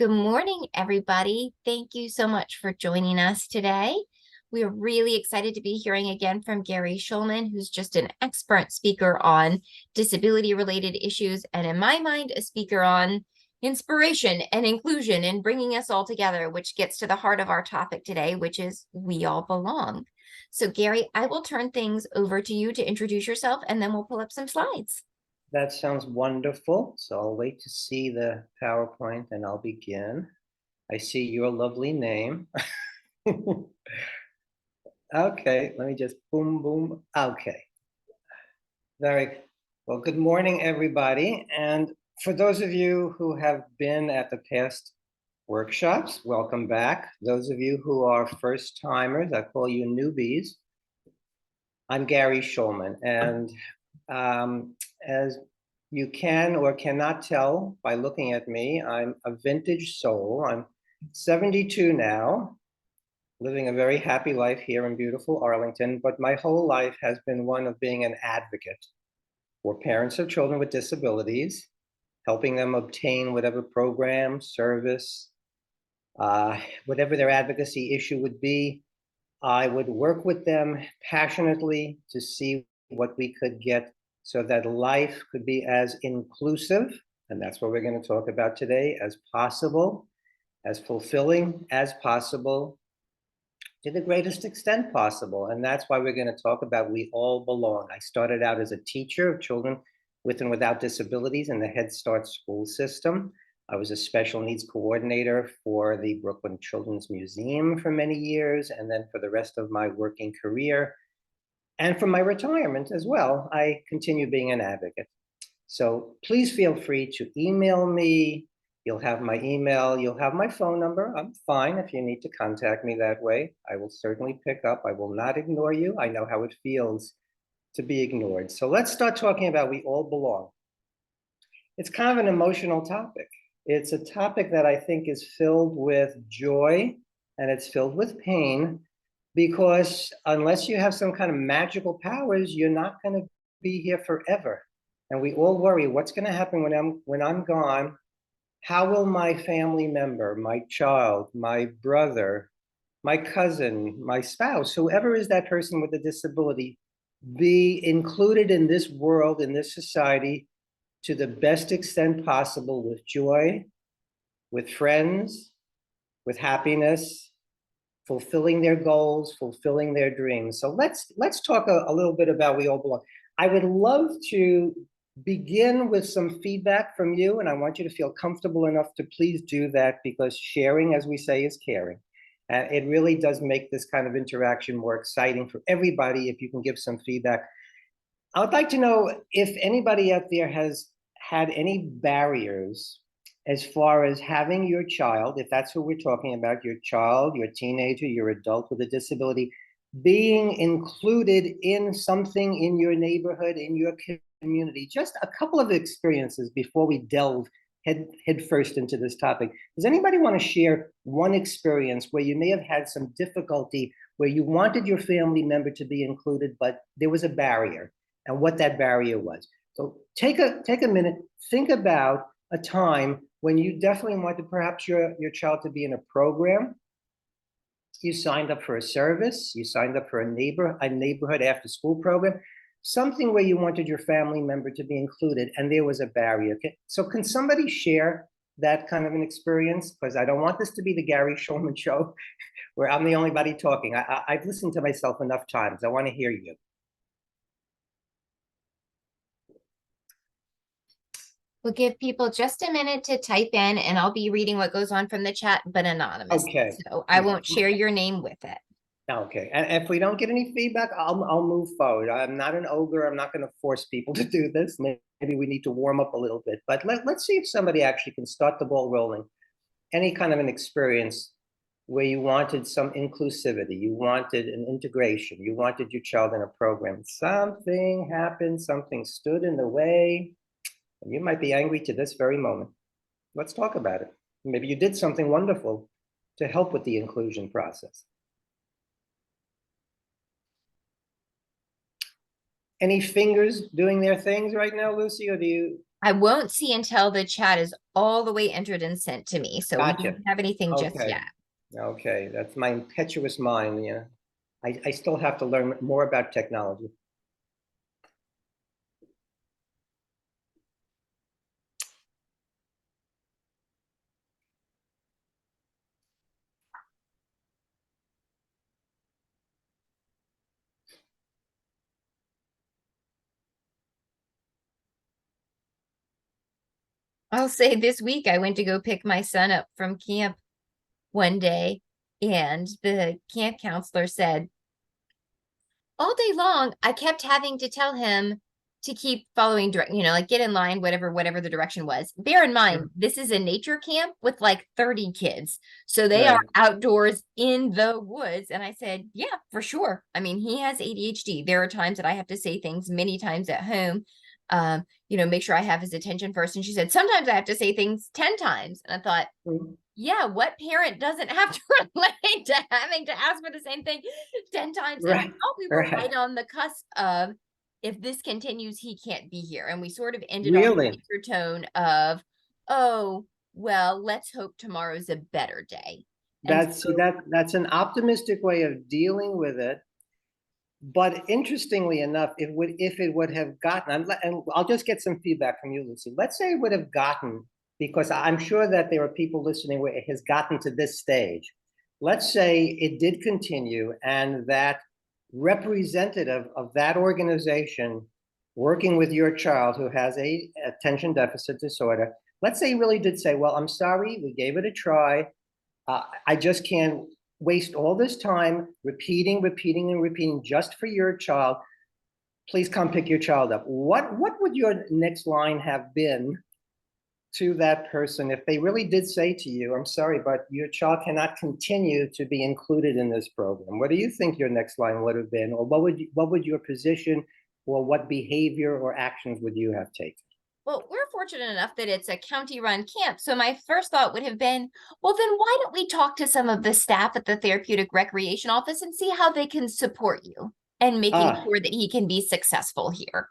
Good morning, everybody. Thank you so much for joining us today. We are really excited to be hearing again from Gary Shulman, who's just an expert speaker on disability-related issues, and in my mind, a speaker on inspiration and inclusion and bringing us all together, which gets to the heart of our topic today, which is we all belong. So Gary, I will turn things over to you to introduce yourself, and then we'll pull up some slides. That sounds wonderful. So I'll wait to see the PowerPoint and I'll begin. I see your lovely name. Okay, let me just boom, boom. Okay. Very well. Good morning, everybody. And for those of you who have been at the past workshops, welcome back. Those of you who are first timers, I call you newbies. I'm Gary Shulman, and as you can or cannot tell by looking at me, I'm a vintage soul. I'm 72 now, living a very happy life here in beautiful Arlington, but my whole life has been one of being an advocate for parents of children with disabilities, helping them obtain whatever program, service, whatever their advocacy issue would be. I would work with them passionately to see what we could get so that life could be as inclusive, and that's what we're going to talk about today, as possible, as fulfilling as possible, to the greatest extent possible. And that's why we're going to talk about we all belong. I started out as a teacher of children with and without disabilities in the Head Start school system. I was a special needs coordinator for the Brooklyn Children's Museum for many years, and then for the rest of my working career, and for my retirement as well, I continue being an advocate. So please feel free to email me. You'll have my email, you'll have my phone number. I'm fine if you need to contact me that way. I will certainly pick up. I will not ignore you. I know how it feels to be ignored. So let's start talking about we all belong. It's kind of an emotional topic. It's a topic that I think is filled with joy and it's filled with pain, because unless you have some kind of magical powers, you're not going to be here forever. And we all worry, what's going to happen when I'm gone? How will my family member, my child, my brother, my cousin, my spouse, whoever is that person with a disability, be included in this world, in this society, to the best extent possible, with joy, with friends, with happiness, fulfilling their goals, fulfilling their dreams. So let's talk a little bit about we all belong. I would love to begin with some feedback from you, and I want you to feel comfortable enough to please do that, because sharing, as we say, is caring. And it really does make this kind of interaction more exciting for everybody if you can give some feedback. I would like to know if anybody out there has had any barriers as far as having your child, if that's who we're talking about, your child, your teenager, your adult with a disability, being included in something in your neighborhood, in your community. Just a couple of experiences before we delve head first into this topic. Does anybody want to share one experience where you may have had some difficulty, where you wanted your family member to be included, but there was a barrier, and what that barrier was? So take a minute, think about a time when you definitely wanted perhaps your child to be in a program. You signed up for a service, you signed up for a neighborhood after school program, something where you wanted your family member to be included, and there was a barrier. Okay? So can somebody share that kind of an experience? Because I don't want this to be the Gary Shulman show where I'm the only body talking. I've listened to myself enough times. I want to hear you. We'll give people just a minute to type in, and I'll be reading what goes on from the chat, but anonymous. Okay. So I won't share your name with it. Okay, and if we don't get any feedback, I'll move forward. I'm not an ogre. I'm not going to force people to do this. Maybe we need to warm up a little bit, but let's see if somebody actually can start the ball rolling. Any kind of an experience where you wanted some inclusivity, you wanted an integration, you wanted your child in a program. Something happened, something stood in the way, and you might be angry to this very moment. Let's talk about it. Maybe you did something wonderful to help with the inclusion process. Any fingers doing their things right now, Lucy, or do I won't see until the chat is all the way entered and sent to me. So we Gotcha. don't have anything just Okay. yet. Okay. That's my impetuous mind. Yeah. I still have to learn more about technology. I'll say this week I went to go pick my son up from camp one day, and the camp counselor said, all day long, I kept having to tell him to keep following direct, like get in line, whatever the direction was. Bear in mind, this is a nature camp with like 30 kids. So they are Right. outdoors in the woods. And I said, yeah, for sure. I mean, he has ADHD. There are times that I have to say things many times at home, make sure I have his attention first. And she said, sometimes I have to say things 10 times. And I thought, Mhm. yeah, what parent doesn't have to relate to having to ask for the same thing 10 times? And I Right. thought we were Right. right on the cusp of, if this continues, he can't be here. And we sort of ended on the Really? tone of, oh, well, let's hope tomorrow's a better day. And That's see, so, that's an optimistic way of dealing with it. But interestingly enough, if it would have gotten, and I'll just get some feedback from you, Lucy. Let's say it would have gotten, because I'm sure that there are people listening where it has gotten to this stage. Let's say it did continue, and that representative of that organization working with your child who has a attention deficit disorder, let's say he really did say, well, I'm sorry, we gave it a try. I just can't waste all this time repeating, repeating, and repeating just for your child. Please come pick your child up. What would your next line have been to that person if they really did say to you, I'm sorry, but your child cannot continue to be included in this program? What do you think your next line would have been? Or what would your position, or what behavior or actions would you have taken? well, we're fortunate enough that it's a county-run camp. So my first thought would have been, well, then why don't we talk to some of the staff at the therapeutic recreation office and see how they can support you and making Ah, sure that he can be successful here.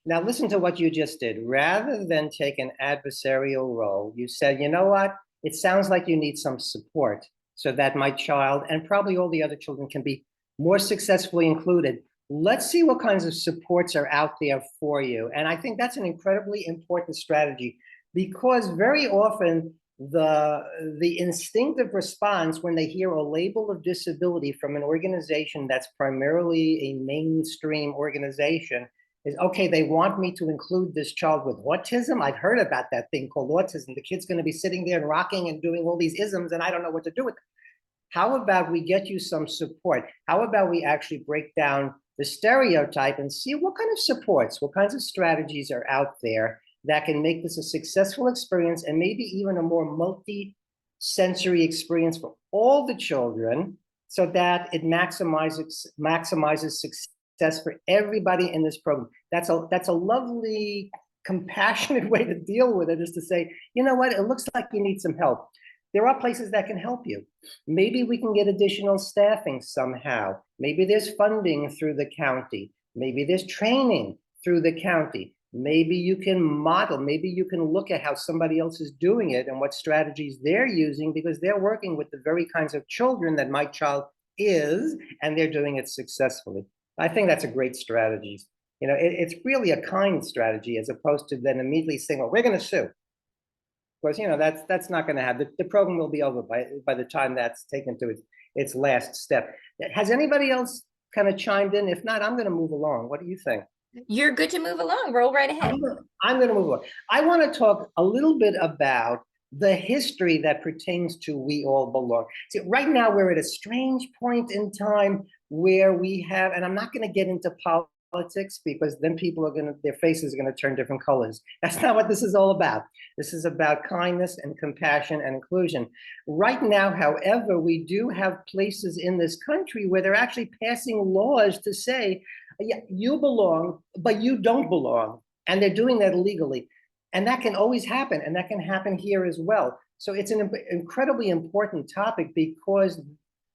Now listen to what you just did. Rather than take an adversarial role, you said, you know what? It sounds like you need some support so that my child and probably all the other children can be more successfully included. Let's see what kinds of supports are out there for you. And I think that's an incredibly important strategy, because very often the instinctive response when they hear a label of disability from an organization that's primarily a mainstream organization is, okay, they want me to include this child with autism. I've heard about that thing called autism. The kid's going to be sitting there and rocking and doing all these isms, and I don't know what to do with it. How about we get you some support? How about we actually break down the stereotype and see what kind of supports, what kinds of strategies are out there that can make this a successful experience, and maybe even a more multi-sensory experience for all the children, so that it maximizes success for everybody in this program. That's a lovely, compassionate way to deal with it, is to say, you know what, it looks like you need some help. There are places that can help you. Maybe we can get additional staffing somehow. Maybe there's funding through the county. Maybe there's training through the county. Maybe you can model, maybe you can look at how somebody else is doing it and what strategies they're using, because they're working with the very kinds of children that my child is, and they're doing it successfully. I think that's a great strategy. It's really a kind strategy, as opposed to then immediately saying, well, we're going to sue. Because that's not going to happen. The program will be over by the time that's taken to its last step. Has anybody else kind of chimed in? If not, I'm going to move along. What do you think? You're good to move along. Roll right ahead. I'm going to move on. I want to talk a little bit about the history that pertains to We All Belong. See, right now we're at a strange point in time where we have, and I'm not going to get into politics, because then people are their faces are going to turn different colors. That's not what this is all about. This is about kindness and compassion and inclusion. Right now, however, we do have places in this country where they're actually passing laws to say, yeah, you belong, but you don't belong. And they're doing that illegally. And that can always happen. And that can happen here as well. So it's an incredibly important topic, because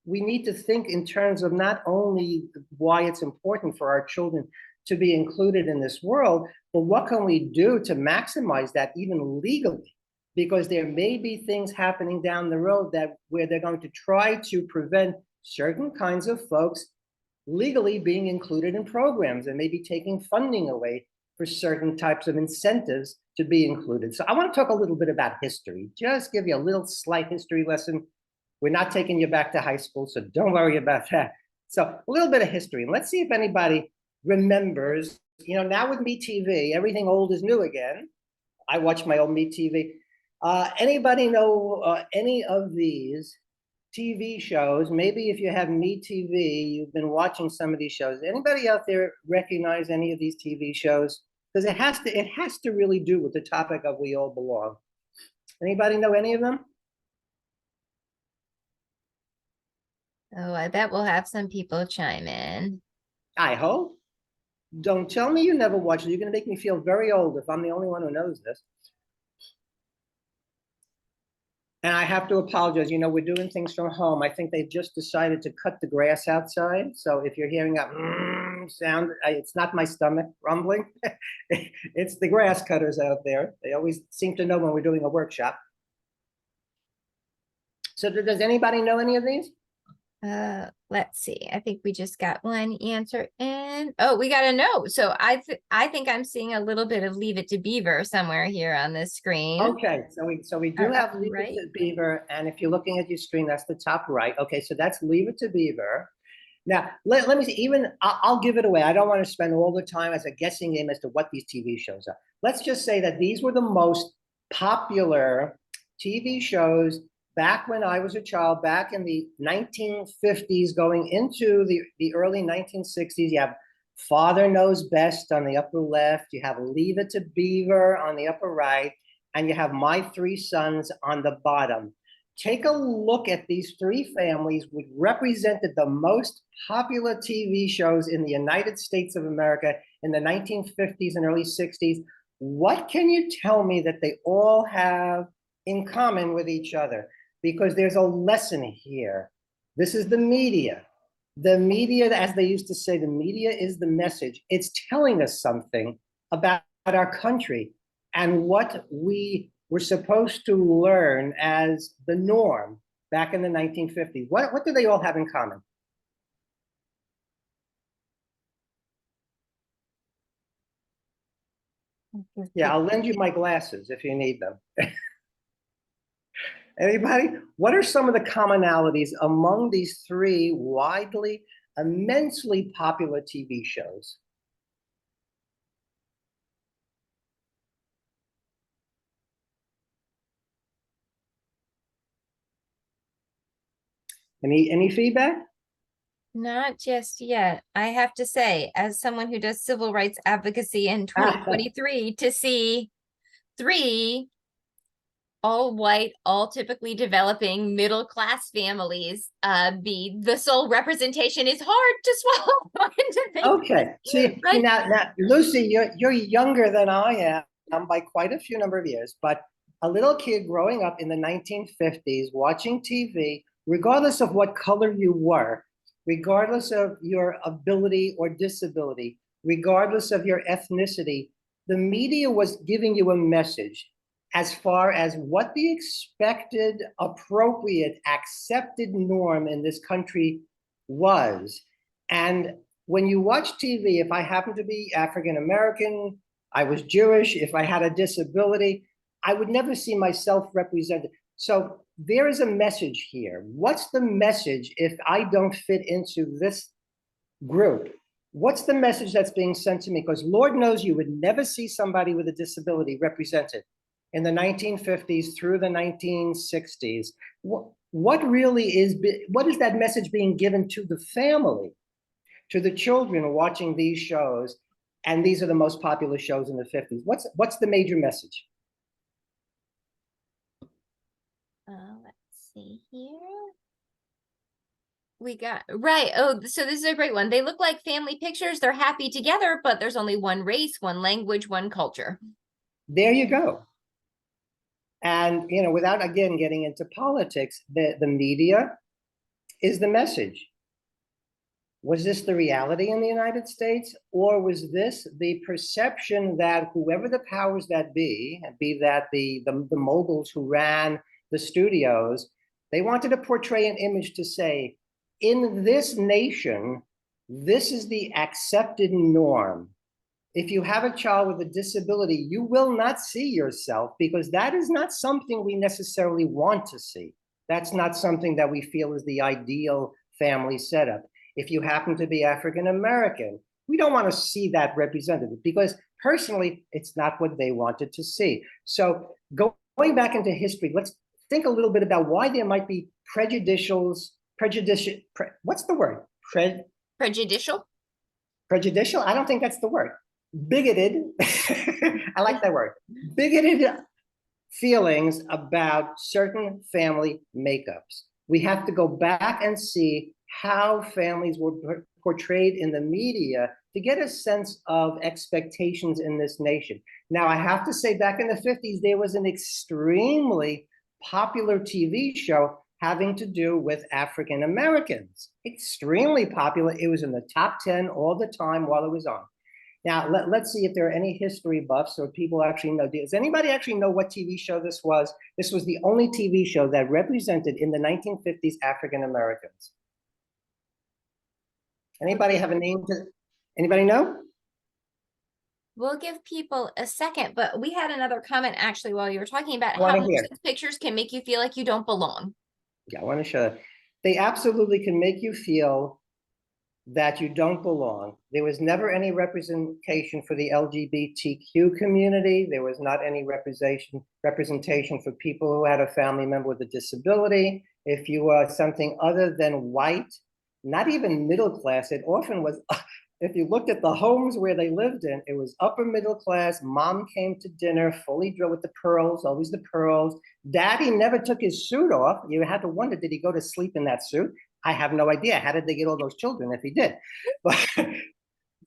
we need to think in terms of not only why it's important for our children to be included in this world, But what can we do to maximize that even legally? Because there may be things happening down the road that where they're going to try to prevent certain kinds of folks legally being included in programs and maybe taking funding away for certain types of incentives to be included. So I want to talk a little bit about history, just give you a little slight history lesson. We're not taking you back to high school, so don't worry about that. So a little bit of history. And let's see if anybody remembers, now with MeTV, everything old is new again. I watch my old MeTV. Anybody know any of these TV shows? Maybe if you have MeTV, you've been watching some of these shows. Anybody out there recognize any of these TV shows? Because it has to really do with the topic of We All Belong. Anybody know any of them? Oh, I bet we'll have some people chime in. I hope. Don't tell me you never watched it. You're going to make me feel very old if I'm the only one who knows this. And I have to apologize. We're doing things from home. I think they've just decided to cut the grass outside. So if you're hearing a sound, it's not my stomach rumbling. It's the grass cutters out there. They always seem to know when we're doing a workshop. So does anybody know any of these? Let's see. I think we just got one answer in. Oh, we got a no. So I think I'm seeing a little bit of Leave It to Beaver somewhere here on this screen. Okay, so we do have Leave It to Beaver, and if you're looking at your screen, that's the top right. Okay, so that's Leave It to Beaver. Now, let me see, I'll give it away. I don't want to spend all the time as a guessing game as to what these TV shows are. Let's just say that these were the most popular TV shows back when I was a child, back in the 1950s, going into the early 1960s. You have Father Knows Best on the upper left, you have Leave It to Beaver on the upper right, and you have My Three Sons on the bottom. Take a look at these three families, which represented the most popular TV shows in the United States of America in the 1950s and early 60s. What can you tell me that they all have in common with each other? Because there's a lesson here. This is the media. The media, as they used to say, the media is the message. It's telling us something about our country and what we were supposed to learn as the norm back in the 1950s. What do they all have in common? Yeah, I'll lend you my glasses if you need them. Anybody? What are some of the commonalities among these three widely, immensely popular TV shows? Any feedback? Not just yet. I have to say, as someone who does civil rights advocacy in 2023, to see three all white, all typically developing middle class families be the sole representation is hard to swallow. Okay. See, right? now, Lucy, you're younger than I am by quite a few number of years, but a little kid growing up in the 1950s, watching TV, regardless of what color you were, regardless of your ability or disability, regardless of your ethnicity, the media was giving you a message as far as what the expected, appropriate, accepted norm in this country was. And when you watch TV, if I happen to be African American, I was Jewish, if I had a disability, I would never see myself represented. So there is a message here. What's the message if I don't fit into this group? What's the message that's being sent to me? Because Lord knows you would never see somebody with a disability represented in the 1950s through the 1960s. What is that message being given to the family, to the children watching these shows? And these are the most popular shows in the 50s. What's the major message? Let's see here. We got right. Oh, so this is a great one. They look like family pictures. They're happy together, but there's only one race, one language, one culture. There you go. And, without, again, getting into politics, the media is the message. Was this the reality in the United States, or was this the perception that whoever the powers that be that the moguls who ran the studios, they wanted to portray an image to say, in this nation, this is the accepted norm. If you have a child with a disability, you will not see yourself because that is not something we necessarily want to see. That's not something that we feel is the ideal family setup. If you happen to be African American, we don't want to see that represented because personally, it's not what they wanted to see. So going back into history, let's think a little bit about why there might be what's the word? Prejudicial? Prejudicial? I don't think that's the word. Bigoted, I like that word. Bigoted feelings about certain family makeups. We have to go back and see how families were portrayed in the media to get a sense of expectations in this nation. Now, I have to say, back in the 50s, there was an extremely popular TV show having to do with African Americans. Extremely popular. It was in the top 10 all the time while it was on. Now, let's see if there are any history buffs or people actually know. Does anybody actually know what TV show this was? This was the only TV show that represented in the 1950s African Americans. Anybody have a name to, anybody know? We'll give people a second, but we had another comment actually while you were talking about I how want to hear. pictures can make you feel like you don't belong. Yeah, I want to show that. They absolutely can make you feel that you don't belong. There was never any representation for the LGBTQ community. There was not any representation for people who had a family member with a disability. If you were something other than white, not even middle class, it often was, if you looked at the homes where they lived in, it was upper middle class. Mom came to dinner, fully dressed with the pearls, always the pearls. Daddy never took his suit off. You had to wonder, did he go to sleep in that suit? I have no idea. How did they get all those children if he did? But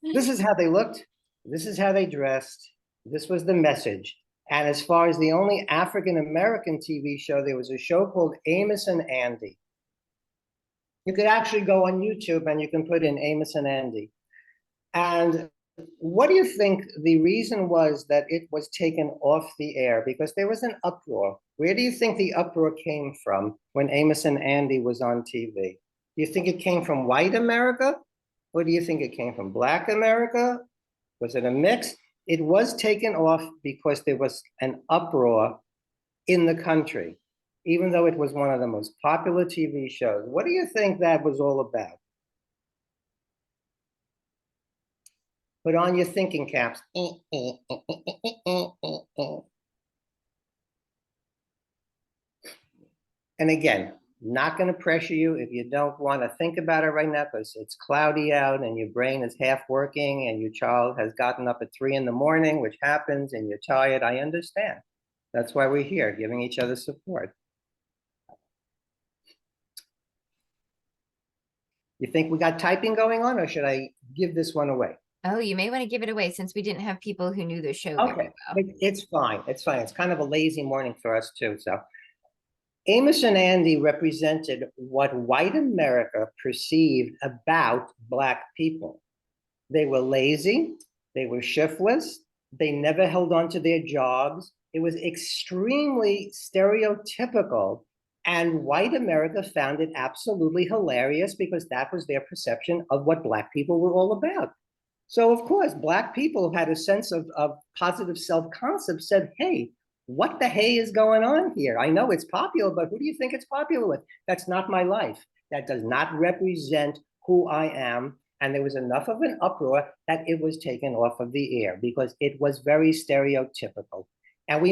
this is how they looked. This is how they dressed. This was the message. And as far as the only African-American TV show, there was a show called Amos and Andy. You could actually go on YouTube and you can put in Amos and Andy. And what do you think the reason was that it was taken off the air? Because there was an uproar. Where do you think the uproar came from when Amos and Andy was on TV? Do you think it came from white America? Or do you think it came from Black America? Was it a mix? It was taken off because there was an uproar in the country, even though it was one of the most popular TV shows. What do you think that was all about? Put on your thinking caps. And again, not going to pressure you if you don't want to think about it right now because it's cloudy out and your brain is half working and your child has gotten up at 3 in the morning, which happens, and you're tired. I understand. That's why we're here, giving each other support. You think we got typing going on, or should I give this one away? Oh, you may want to give it away since we didn't have people who knew the show Okay, very well. it's fine. It's fine. It's kind of a lazy morning for us too. So Amos and Andy represented what white America perceived about Black people. They were lazy. They were shiftless. They never held on to their jobs. It was extremely stereotypical. And white America found it absolutely hilarious because that was their perception of what Black people were all about. So, of course, Black people who had a sense of positive self-concept said, hey, what the hey is going on here? I know it's popular, but who do you think it's popular with? That's not my life. That does not represent who I am. And there was enough of an uproar that it was taken off of the air because it was very stereotypical. And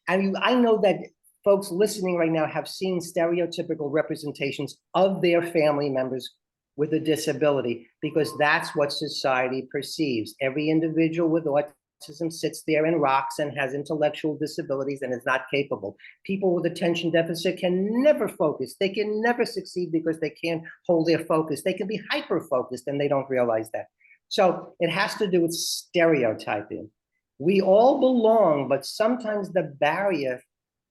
I know that folks listening right now have seen stereotypical representations of their family members with a disability because that's what society perceives. Every individual with autism sits there and rocks and has intellectual disabilities and is not capable. People with attention deficit can never focus. They can never succeed because they can't hold their focus. They can be hyper-focused and they don't realize that. So it has to do with stereotyping. We all belong, but sometimes the barrier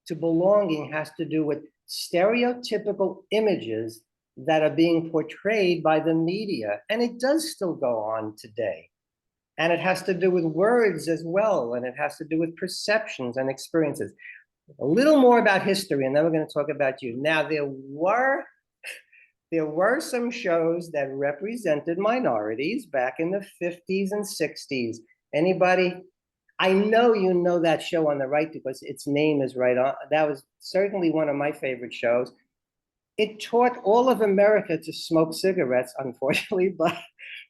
to belonging has to do with stereotypical images that are being portrayed by the media. And it does still go on today. And it has to do with words as well. And it has to do with perceptions and experiences. A little more about history, and then we're going to talk about you. Now, there were some shows that represented minorities back in the 50s and 60s. Anybody? I know you know that show on the right because its name is right on. That was certainly one of my favorite shows. It taught all of America to smoke cigarettes, unfortunately, but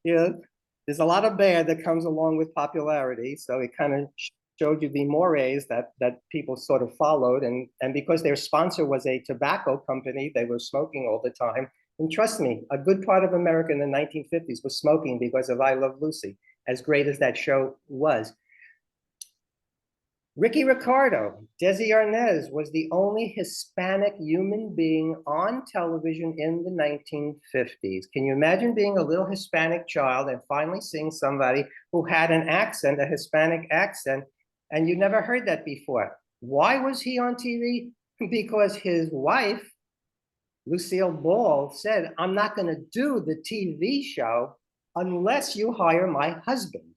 you know, there's a lot of bad that comes along with popularity. So it kind of showed you the mores that people sort of followed. And because their sponsor was a tobacco company, they were smoking all the time. And trust me, a good part of America in the 1950s was smoking because of I Love Lucy, as great as that show was. Ricky Ricardo, Desi Arnaz was the only Hispanic human being on television in the 1950s. Can you imagine being a little Hispanic child and finally seeing somebody who had an accent, a Hispanic accent, and you never heard that before? Why was he on TV? Because his wife, Lucille Ball, said, I'm not going to do the TV show unless you hire my husband.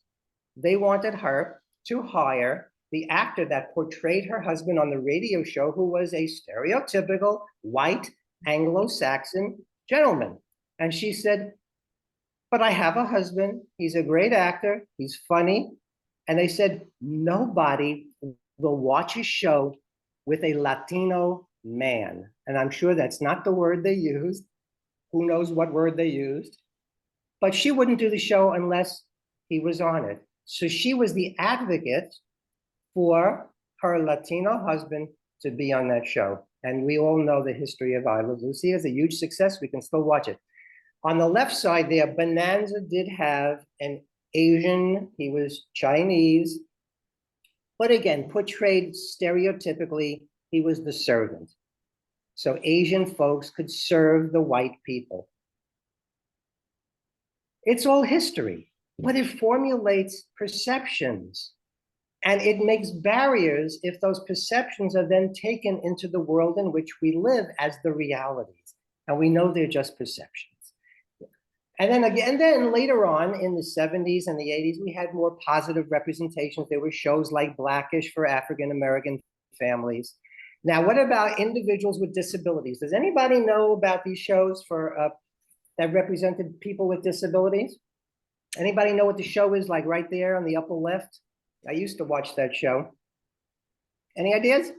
They wanted her to hire the actor that portrayed her husband on the radio show, who was a stereotypical white Anglo-Saxon gentleman. And she said, but I have a husband. He's a great actor. He's funny. And they said, nobody will watch a show with a Latino man. And I'm sure that's not the word they used. Who knows what word they used? But she wouldn't do the show unless he was on it. So she was the advocate for her Latino husband to be on that show. And we all know the history of I Love Lucy. It's a huge success. We can still watch it. On the left side there, Bonanza did have an Asian, he was Chinese, but again, portrayed stereotypically, he was the servant. So Asian folks could serve the white people. It's all history, but it formulates perceptions. And it makes barriers if those perceptions are then taken into the world in which we live as the realities. And we know they're just perceptions. And then again, then later on in the 70s and the 80s, we had more positive representations. There were shows like Blackish for African-American families. Now, what about individuals with disabilities? Does anybody know about these shows for that represented people with disabilities? Anybody know what the show is like right there on the upper left? I used to watch that show. Any ideas?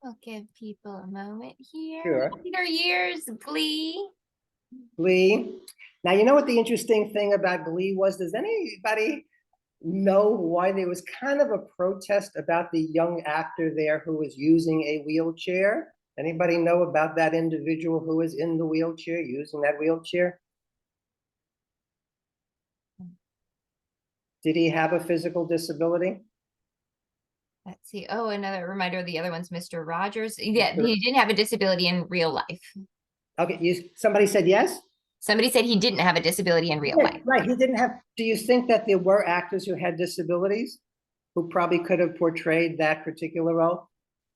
I'll give people a moment here. Sure. Wonder Years, Glee. Glee. Now, you know what the interesting thing about Glee was? Does anybody know why there was kind of a protest about the young actor there who was using a wheelchair? Anybody know about that individual who was in the wheelchair, using that wheelchair? Did he have a physical disability? Let's see. Oh, another reminder. The other one's Mr. Rogers. Yeah, he didn't have a disability in real life. Okay, somebody said yes? Somebody said he didn't have a disability in real life. Right, he didn't have. Do you think that there were actors who had disabilities who probably could have portrayed that particular role?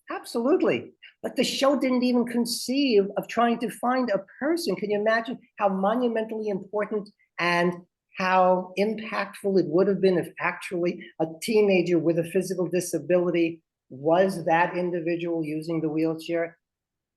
Absolutely. But the show didn't even conceive of trying to find a person. Can you imagine how monumentally important and how impactful it would have been if actually a teenager with a physical disability was that individual using the wheelchair?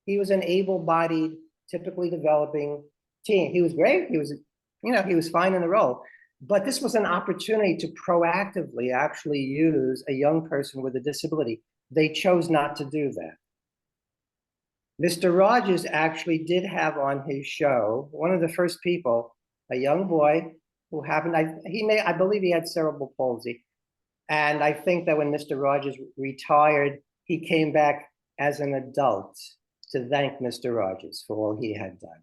He was an able-bodied, typically developing teen. He was great. He was, he was fine in the role. But this was an opportunity to proactively actually use a young person with a disability. They chose not to do that. Mr. Rogers actually did have on his show, one of the first people, a young boy who happened, I believe he had cerebral palsy. And I think that when Mr. Rogers retired, he came back as an adult to thank Mr. Rogers for all he had done.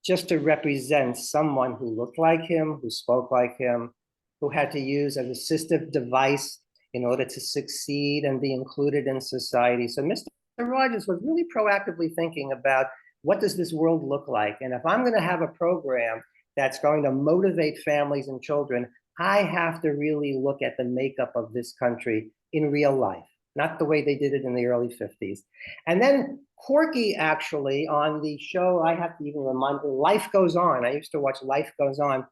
Just to represent someone who looked like him, who spoke like him, who had to use an assistive device in order to succeed and be included in society. So Mr. Rogers was really proactively thinking about, what does this world look like? And if I'm going to have a program that's going to motivate families and children, I have to really look at the makeup of this country in real life. not the way they did it in the early 50s. And then Corky, actually, on the show, I have to even remind you, Life Goes On. I used to watch Life Goes On.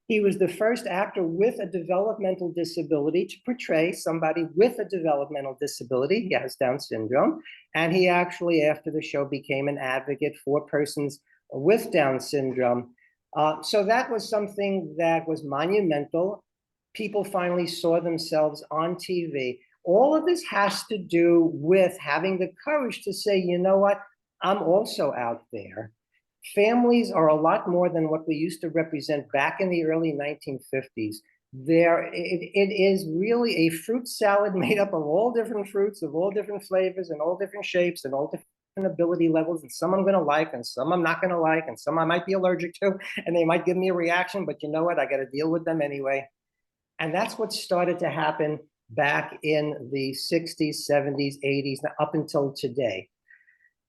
He was the first actor with a developmental disability to portray somebody with a developmental disability. He has Down syndrome. And he actually, after the show, became an advocate for persons with Down syndrome. So that was something that was monumental. People finally saw themselves on TV. All of this has to do with having the courage to say, you know what, I'm also out there. Families are a lot more than what we used to represent back in the early 1950s. It is really a fruit salad made up of all different fruits, of all different flavors and all different shapes and all different ability levels. And some I'm going to like and some I'm not going to like and some I might be allergic to and they might give me a reaction, but you know what, I got to deal with them anyway. And that's what started to happen back in the 60s, 70s, 80s, up until today.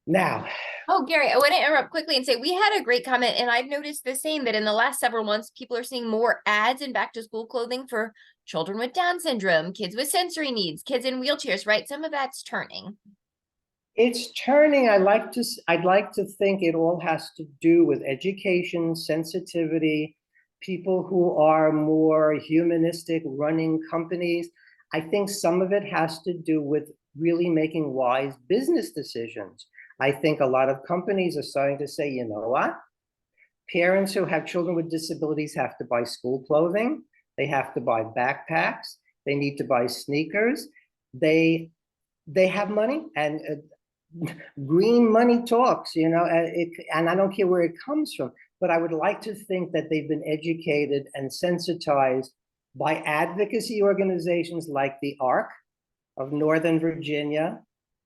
Now, Oh, Gary, I want to interrupt quickly and say we had a great comment, and I've noticed the same that in the last several months, people are seeing more ads in back to school clothing for children with Down syndrome, kids with sensory needs, kids in wheelchairs, right? Some of that's turning. it's turning. I'd like to think it all has to do with education, sensitivity, people who are more humanistic, running companies. I think some of it has to do with really making wise business decisions. I think a lot of companies are starting to say, you know what? Parents who have children with disabilities have to buy school clothing. They have to buy backpacks. They need to buy sneakers. They have money, and green money talks, you know, and I don't care where it comes from, but I would like to think that they've been educated and sensitized by advocacy organizations like the ARC of Northern Virginia,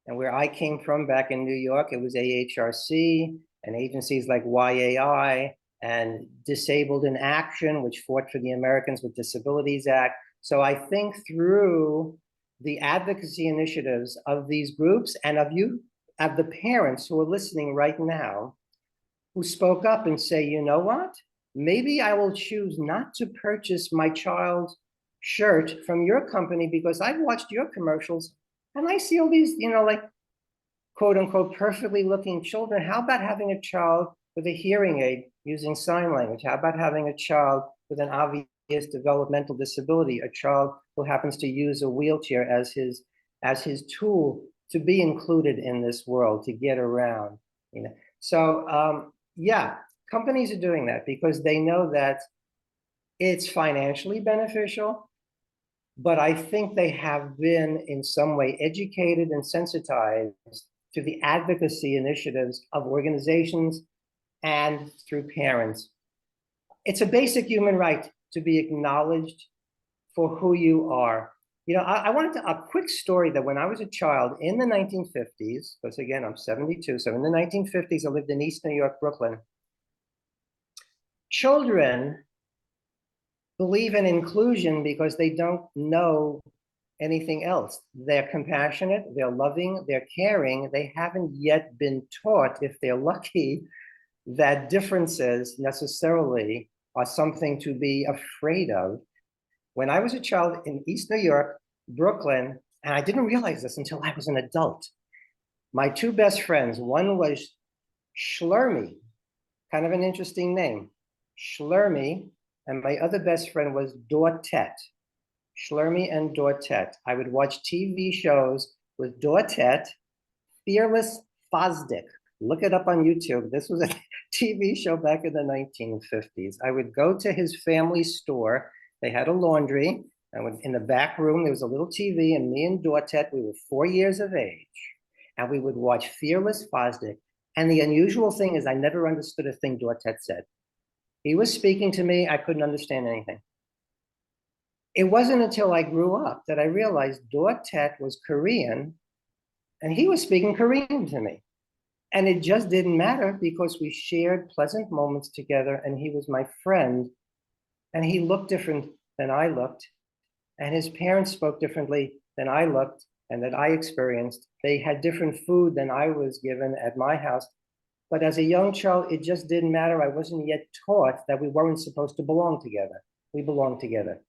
and where I came from back in New York, it was AHRC and agencies like YAI and Disabled in Action, which fought for the Americans with Disabilities Act. So I think through the advocacy initiatives of these groups and of you, of the parents who are listening right now, who spoke up and say, you know what? Maybe I will choose not to purchase my child's shirt from your company because I've watched your commercials and I see all these, you know, like quote unquote, perfectly looking children. How about having a child with a hearing aid using sign language? How about having a child with an obvious developmental disability, a child who happens to use a wheelchair as his tool to be included in this world, to get around, you know? So yeah, companies are doing that because they know that it's financially beneficial, but I think they have been in some way educated and sensitized to the advocacy initiatives of organizations and through parents. It's a basic human right to be acknowledged for who you are. You know, I wanted a quick story that when I was a child in the 1950s, because again, I'm 72, so in the 1950s, I lived in East New York, Brooklyn. Children believe in inclusion because they don't know anything else. They're compassionate, they're loving, they're caring. They haven't yet been taught, if they're lucky, that differences necessarily are something to be afraid of. When I was a child in East New York, Brooklyn, and I didn't realize this until I was an adult, my two best friends, one was Shlermy, kind of an interesting name, Shlermy, and my other best friend was Dortet. Shlermy and Dortet. I would watch TV shows with Dortet, Fearless Fosdick. Look it up on YouTube. This was a TV show back in the 1950s. I would go to his family store. They had a laundry, and in the back room, there was a little TV, and me and Dortet, we were 4 years of age, and we would watch Fearless Fosdick. And the unusual thing is I never understood a thing Dortet said. He was speaking to me, I couldn't understand anything. It wasn't until I grew up that I realized Dortet was Korean, and he was speaking Korean to me. And it just didn't matter because we shared pleasant moments together, and he was my friend, and he looked different than I looked, and his parents spoke differently than I looked and that I experienced. They had different food than I was given at my house. But as a young child, it just didn't matter. I wasn't yet taught that we weren't supposed to belong together. We belonged together.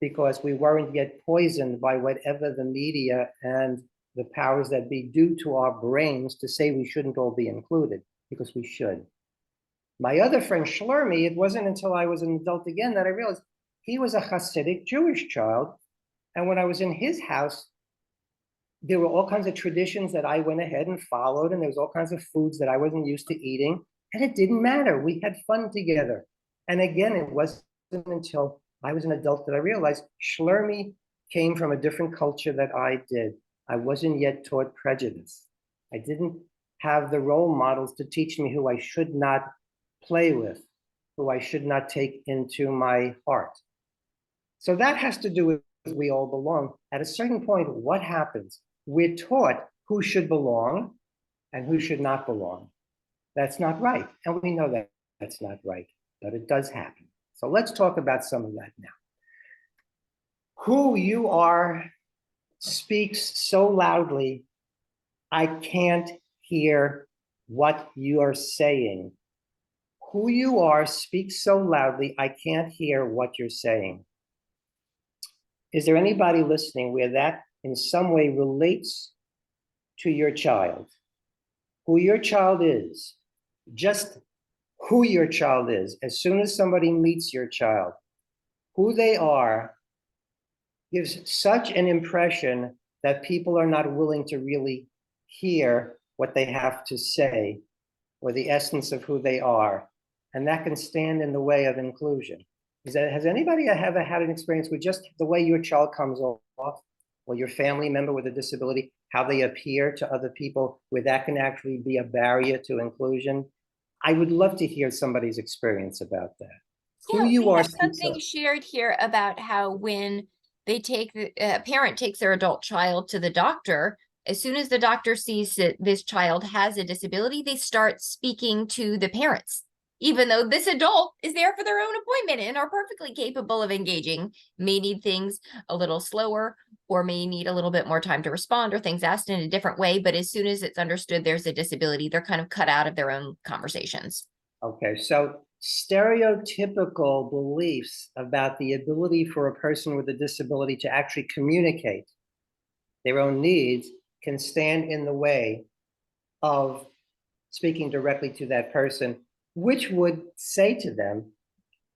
because we weren't yet poisoned by whatever the media and the powers that be do to our brains to say we shouldn't all be included, because we should. My other friend Shlermi, it wasn't until I was an adult again that I realized he was a Hasidic Jewish child. And when I was in his house, there were all kinds of traditions that I went ahead and followed, and there was all kinds of foods that I wasn't used to eating, and it didn't matter. We had fun together. And again, it wasn't until I was an adult that I realized Shlermi came from a different culture that I did. I wasn't yet taught prejudice. I didn't have the role models to teach me who I should not play with, who I should not take into my heart. So that has to do with we all belong. At a certain point, what happens? We're taught who should belong and who should not belong. That's not right. And we know that that's not right, but it does happen. So let's talk about some of that now. Who you are speaks so loudly, I can't hear what you are saying. Who you are speaks so loudly, I can't hear what you're saying. Is there anybody listening where that in some way relates to your child? Who your child is, just who your child is, as soon as somebody meets your child, who they are gives such an impression that people are not willing to really hear what they have to say or the essence of who they are. And that can stand in the way of inclusion. Has anybody ever had an experience with just the way your child comes off, or your family member with a disability, how they appear to other people, where that can actually be a barrier to inclusion? I would love to hear somebody's experience about that. Yeah, Who you we are. have something shared here about how when they take a parent takes their adult child to the doctor, as soon as the doctor sees that this child has a disability, they start speaking to the parents, even though this adult is there for their own appointment and are perfectly capable of engaging, may need things a little slower or may need a little bit more time to respond or things asked in a different way. But as soon as it's understood there's a disability, they're kind of cut out of their own conversations. Okay, so stereotypical beliefs about the ability for a person with a disability to actually communicate their own needs can stand in the way of speaking directly to that person, which would say to them,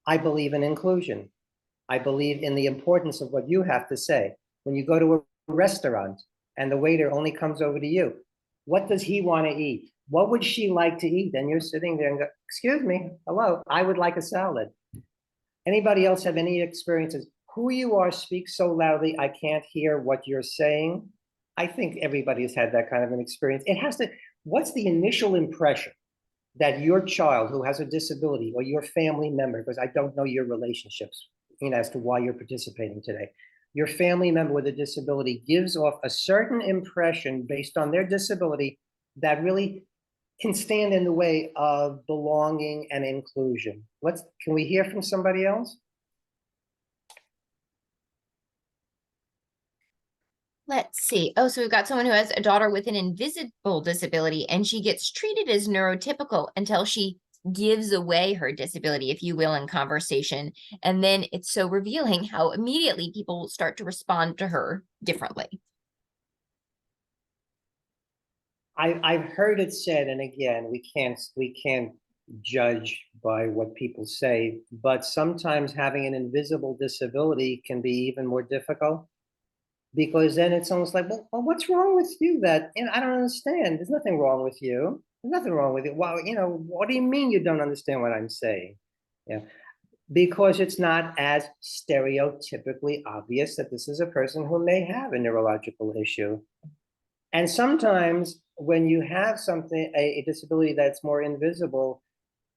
I believe in inclusion. I believe in the importance of what you have to say. When you go to a restaurant and the waiter only comes over to you, what does he want to eat? What would she like to eat? And you're sitting there and go, excuse me, hello, I would like a salad. Anybody else have any experiences? Who you are speaks so loudly, I can't hear what you're saying. I think everybody has had that kind of an experience. It has to, what's the initial impression that your child who has a disability or your family member, because I don't know your relationships, as to why you're participating today, your family member with a disability gives off a certain impression based on their disability that really can stand in the way of belonging and inclusion. Can we hear from somebody else? Let's see. Oh, so we've got someone who has a daughter with an invisible disability, and she gets treated as neurotypical until she gives away her disability, if you will, in conversation. And then it's so revealing how immediately people start to respond to her differently. I've heard it said, and again, we can't judge by what people say, but sometimes having an invisible disability can be even more difficult, because then it's almost like, well, what's wrong with you? That I don't understand. There's nothing wrong with you. There's nothing wrong with it. Well, what do you mean you don't understand what I'm saying? Yeah, because it's not as stereotypically obvious that this is a person who may have a neurological issue. And sometimes when you have a disability that's more invisible,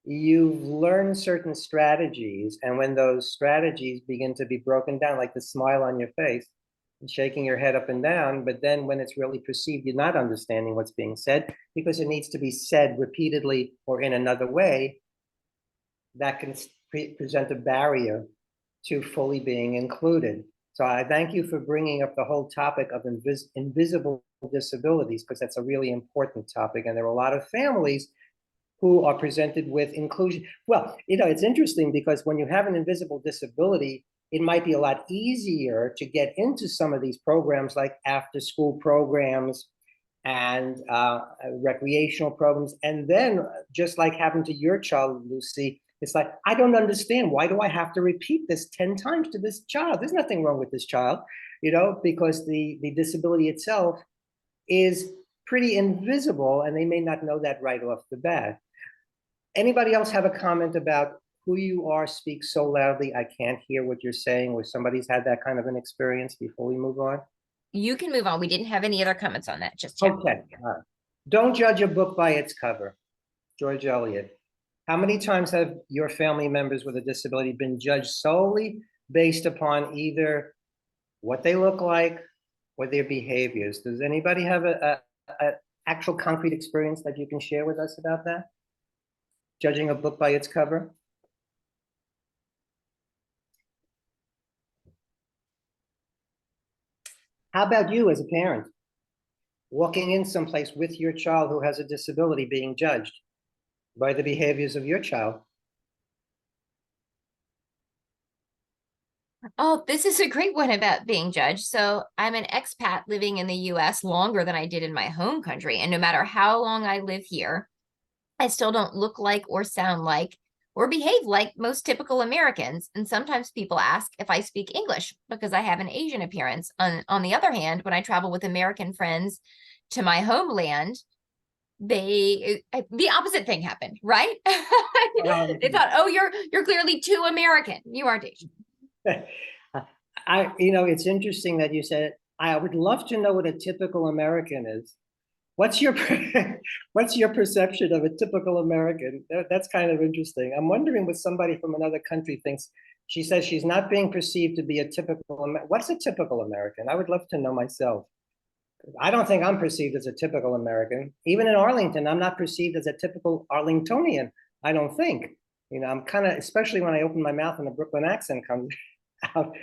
you've learned certain strategies. And when those strategies begin to be broken down, like the smile on your face, and shaking your head up and down, but then when it's really perceived, you're not understanding what's being said because it needs to be said repeatedly or in another way, that can present a barrier to fully being included. So I thank you for bringing up the whole topic of invisible disabilities, because that's a really important topic. And there are a lot of families who are presented with inclusion. Well, it's interesting because when you have an invisible disability, it might be a lot easier to get into some of these programs like after school programs and recreational programs. And then just like happened to your child, Lucy, it's like, I don't understand. Why do I have to repeat this 10 times to this child? There's nothing wrong with this child, because the disability itself is pretty invisible and they may not know that right off the bat. Anybody else have a comment about who you are? Speak so loudly I can't hear what you're saying, or somebody's had that kind of an experience before we move on? You can move on. We didn't have any other comments on that just yet. Okay. Don't judge a book by its cover. George Eliot. How many times have your family members with a disability been judged solely based upon either what they look like or their behaviors? Does anybody have a actual concrete experience that you can share with us about that? Judging a book by its cover? How about you as a parent? Walking in someplace with your child who has a disability being judged by the behaviors of your child. Oh, this is a great one about being judged. So I'm an expat living in the US longer than I did in my home country. And no matter how long I live here, I still don't look like or sound like or behave like most typical Americans. And sometimes people ask if I speak English because I have an Asian appearance. On the other hand, when I travel with American friends to my homeland, the opposite thing happened, right? They thought, oh, you're clearly too American. You aren't Asian. It's interesting that you said, I would love to know what a typical American is. What's your what's your perception of a typical American? That's kind of interesting. I'm wondering what somebody from another country thinks. She says she's not being perceived to be a typical. What's a typical American? I would love to know myself. I don't think I'm perceived as a typical American. Even in Arlington, I'm not perceived as a typical Arlingtonian. I don't think. I'm kind of, especially when I open my mouth and a Brooklyn accent comes out.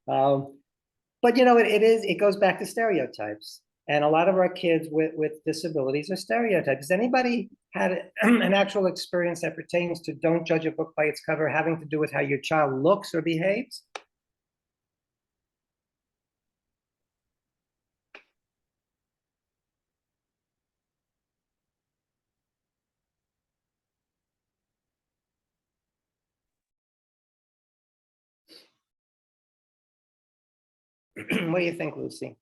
But it goes back to stereotypes. And a lot of our kids with disabilities are stereotypes. Has anybody had an actual experience that pertains to don't judge a book by its cover, having to do with how your child looks or behaves? What do you think, Lucy?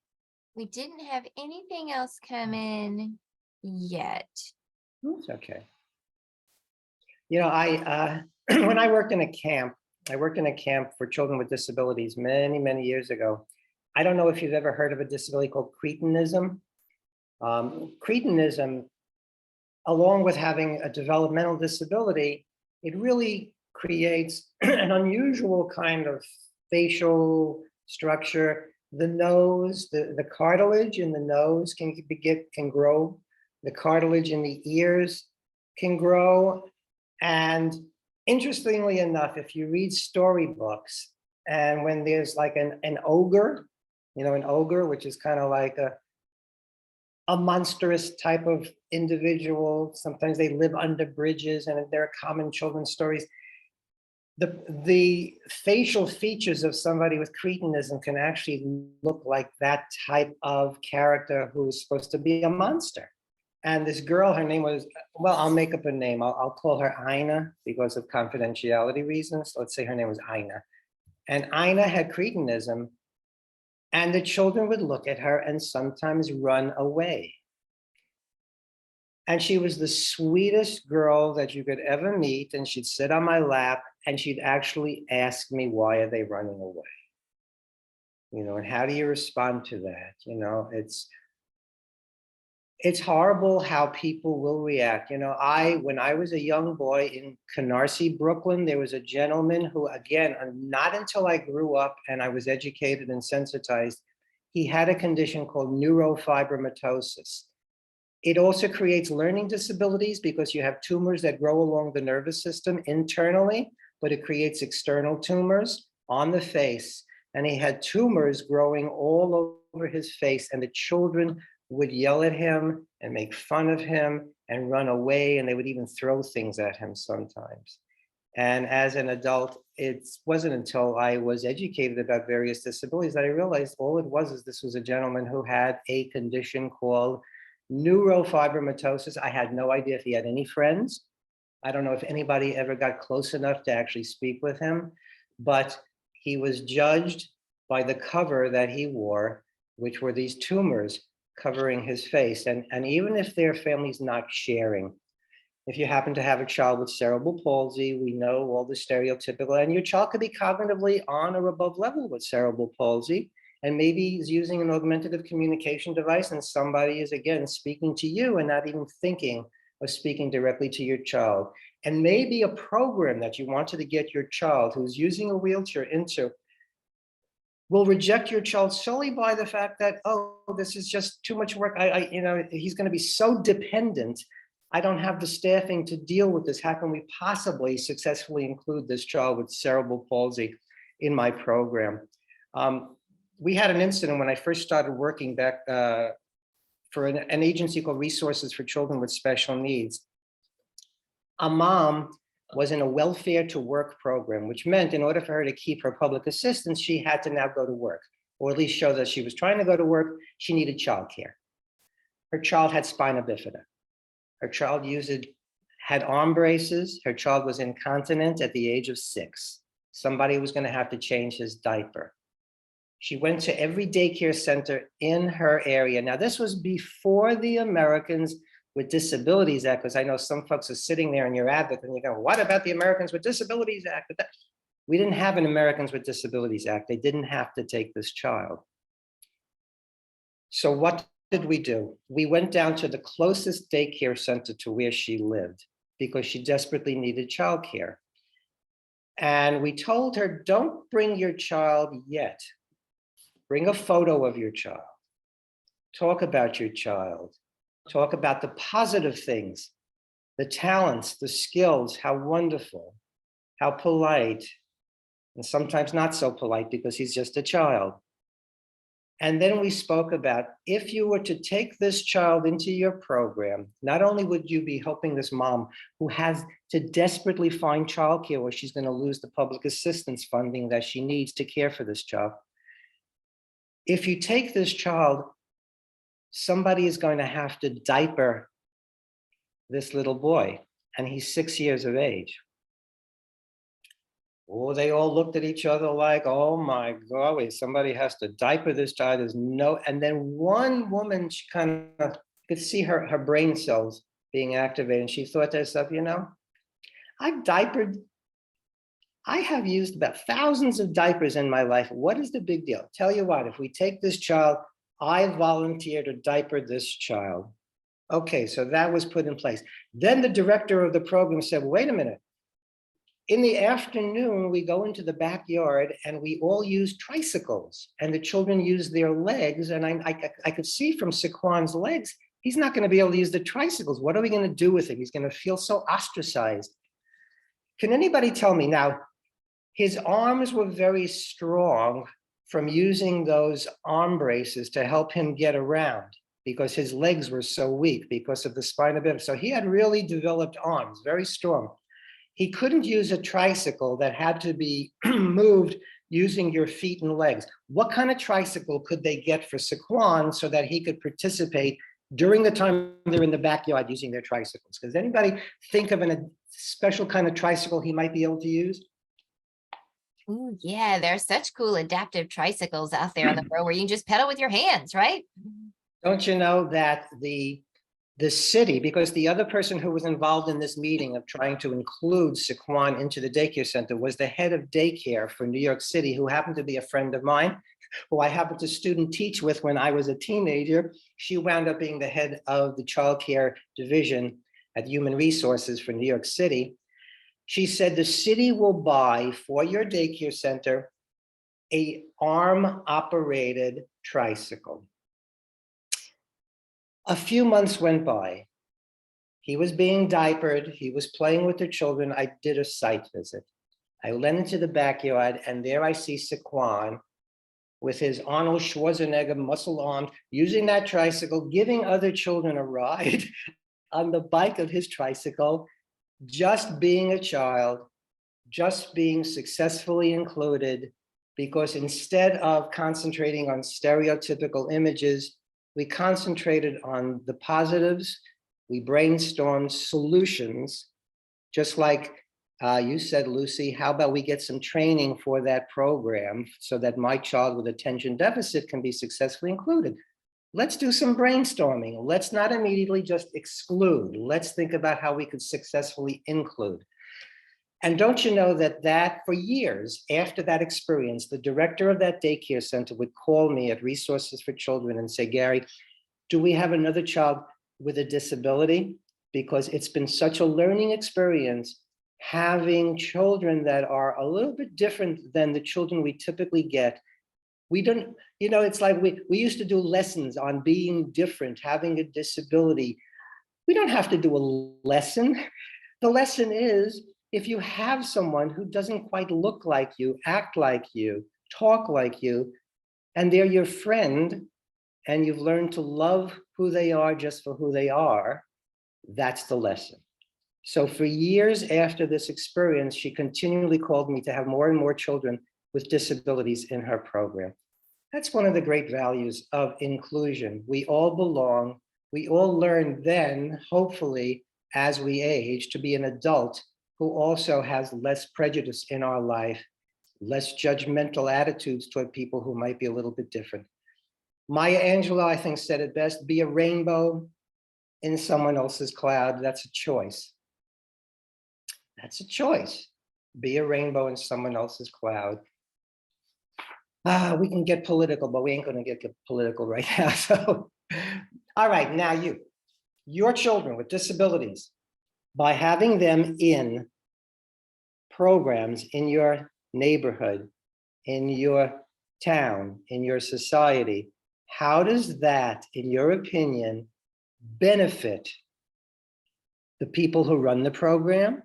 We didn't have anything else come in yet. It's okay. I when I worked in a camp, for children with disabilities many, many years ago. I don't know if you've ever heard of a disability called cretinism. Cretinism, along with having a developmental disability, it really creates an unusual kind of facial structure. The nose, the cartilage in the nose can grow. The cartilage in the ears can grow. And interestingly enough, if you read storybooks, and when there's like an ogre, an ogre, which is kind of like a monstrous type of individual. Sometimes they live under bridges, and they're common children's stories. The facial features of somebody with cretinism can actually look like that type of character who's supposed to be a monster. And this girl, her name was, well, I'll make up a name. I'll call her Ina because of confidentiality reasons. Let's say her name was Ina. And Ina had cretinism, and the children would look at her and sometimes run away. And she was the sweetest girl that you could ever meet. And she'd sit on my lap and she'd actually ask me, why are they running away? And how do you respond to that? It's horrible how people will react. When I was a young boy in Canarsie, Brooklyn, there was a gentleman who, again, not until I grew up and I was educated and sensitized, he had a condition called neurofibromatosis. It also creates learning disabilities because you have tumors that grow along the nervous system internally, but it creates external tumors on the face. And he had tumors growing all over his face, and the children would yell at him and make fun of him and run away, and they would even throw things at him sometimes. And as an adult, it wasn't until I was educated about various disabilities that I realized all it was is this was a gentleman who had a condition called neurofibromatosis. I had no idea if he had any friends. I don't know if anybody ever got close enough to actually speak with him, but he was judged by the cover that he wore, which were these tumors covering his face. And even if their family's not sharing, if you happen to have a child with cerebral palsy, we know all the stereotypical, and your child could be cognitively on or above level with cerebral palsy, and maybe is using an augmentative communication device, and somebody is, again, speaking to you and not even thinking of speaking directly to your child. And maybe a program that you wanted to get your child who's using a wheelchair into will reject your child solely by the fact that, oh, this is just too much work. He's going to be so dependent. I don't have the staffing to deal with this. How can we possibly successfully include this child with cerebral palsy in my program? We had an incident when I first started working back for an agency called Resources for Children with Special Needs. A mom was in a welfare to work program, which meant in order for her to keep her public assistance, she had to now go to work, or at least show that she was trying to go to work. She needed childcare. Her child had spina bifida. Her child had arm braces. Her child was incontinent at the age of 6. Somebody was going to have to change his diaper. She went to every daycare center in her area. Now, this was before the Americans with Disabilities Act, because I know some folks are sitting there in your advocate and you go, what about the Americans with Disabilities Act? We didn't have an Americans with Disabilities Act. They didn't have to take this child. So what did we do? We went down to the closest daycare center to where she lived because she desperately needed childcare. And we told her, don't bring your child yet. Bring a photo of your child. Talk about your child. Talk about the positive things, the talents, the skills, how wonderful, how polite, and sometimes not so polite because he's just a child. And then we spoke about if you were to take this child into your program, not only would you be helping this mom who has to desperately find childcare where she's going to lose the public assistance funding that she needs to care for this child. If you take this child, somebody is going to have to diaper this little boy, and he's 6 years of age. Oh, they all looked at each other like, oh my God, wait, somebody has to diaper this child. There's no, and then one woman, she kind of could see her brain cells being activated. And she thought to herself, I have used about thousands of diapers in my life. What is the big deal? Tell you what, if we take this child, I volunteer to diaper this child. Okay, so that was put in place. Then the director of the program said, wait a minute. In the afternoon, we go into the backyard and we all use tricycles and the children use their legs. And I could see from Saquon's legs, he's not going to be able to use the tricycles. What are we going to do with him? He's going to feel so ostracized. Can anybody tell me now, his arms were very strong from using those arm braces to help him get around because his legs were so weak because of the spina bifida. So he had really developed arms, very strong. He couldn't use a tricycle that had to be moved using your feet and legs. What kind of tricycle could they get for Saquon so that he could participate during the time they're in the backyard using their tricycles? Does anybody think of a special kind of tricycle he might be able to use? Ooh, yeah, there's such cool adaptive tricycles out there on the road where you can just pedal with your hands, right? Don't you know that the city, because the other person who was involved in this meeting of trying to include Saquon into the daycare center was the head of daycare for New York City, who happened to be a friend of mine, who I happened to student teach with when I was a teenager. She wound up being the head of the childcare division at Human Resources for New York City. She said the city will buy for your daycare center an arm-operated tricycle. A few months went by. He was being diapered. He was playing with the children. I did a site visit. I went into the backyard, and there I see Saquon with his Arnold Schwarzenegger muscle arms, using that tricycle, giving other children a ride on the bike of his tricycle, just being a child, just being successfully included, because instead of concentrating on stereotypical images, we concentrated on the positives. We brainstormed solutions, just like you said, Lucy, how about we get some training for that program so that my child with attention deficit can be successfully included? Let's do some brainstorming. Let's not immediately just exclude. Let's think about how we could successfully include. And don't you know that for years after that experience, the director of that daycare center would call me at Resources for Children and say, Gary, do we have another child with a disability? Because it's been such a learning experience having children that are a little bit different than the children we typically get. We don't, it's like we used to do lessons on being different, having a disability. We don't have to do a lesson. The lesson is, if you have someone who doesn't quite look like you, act like you, talk like you, and they're your friend, and you've learned to love who they are just for who they are, that's the lesson. So for years after this experience, she continually called me to have more and more children with disabilities in her program. That's one of the great values of inclusion. We all belong. We all learn then, hopefully, as we age, to be an adult who also has less prejudice in our life, less judgmental attitudes toward people who might be a little bit different. Maya Angelou, I think, said it best: be a rainbow in someone else's cloud. That's a choice. That's a choice. Be a rainbow in someone else's cloud. We can get political, but we ain't going to get political right now. So, all right, now your children with disabilities, by having them in programs in your neighborhood, in your town, in your society, how does that, in your opinion, benefit the people who run the program,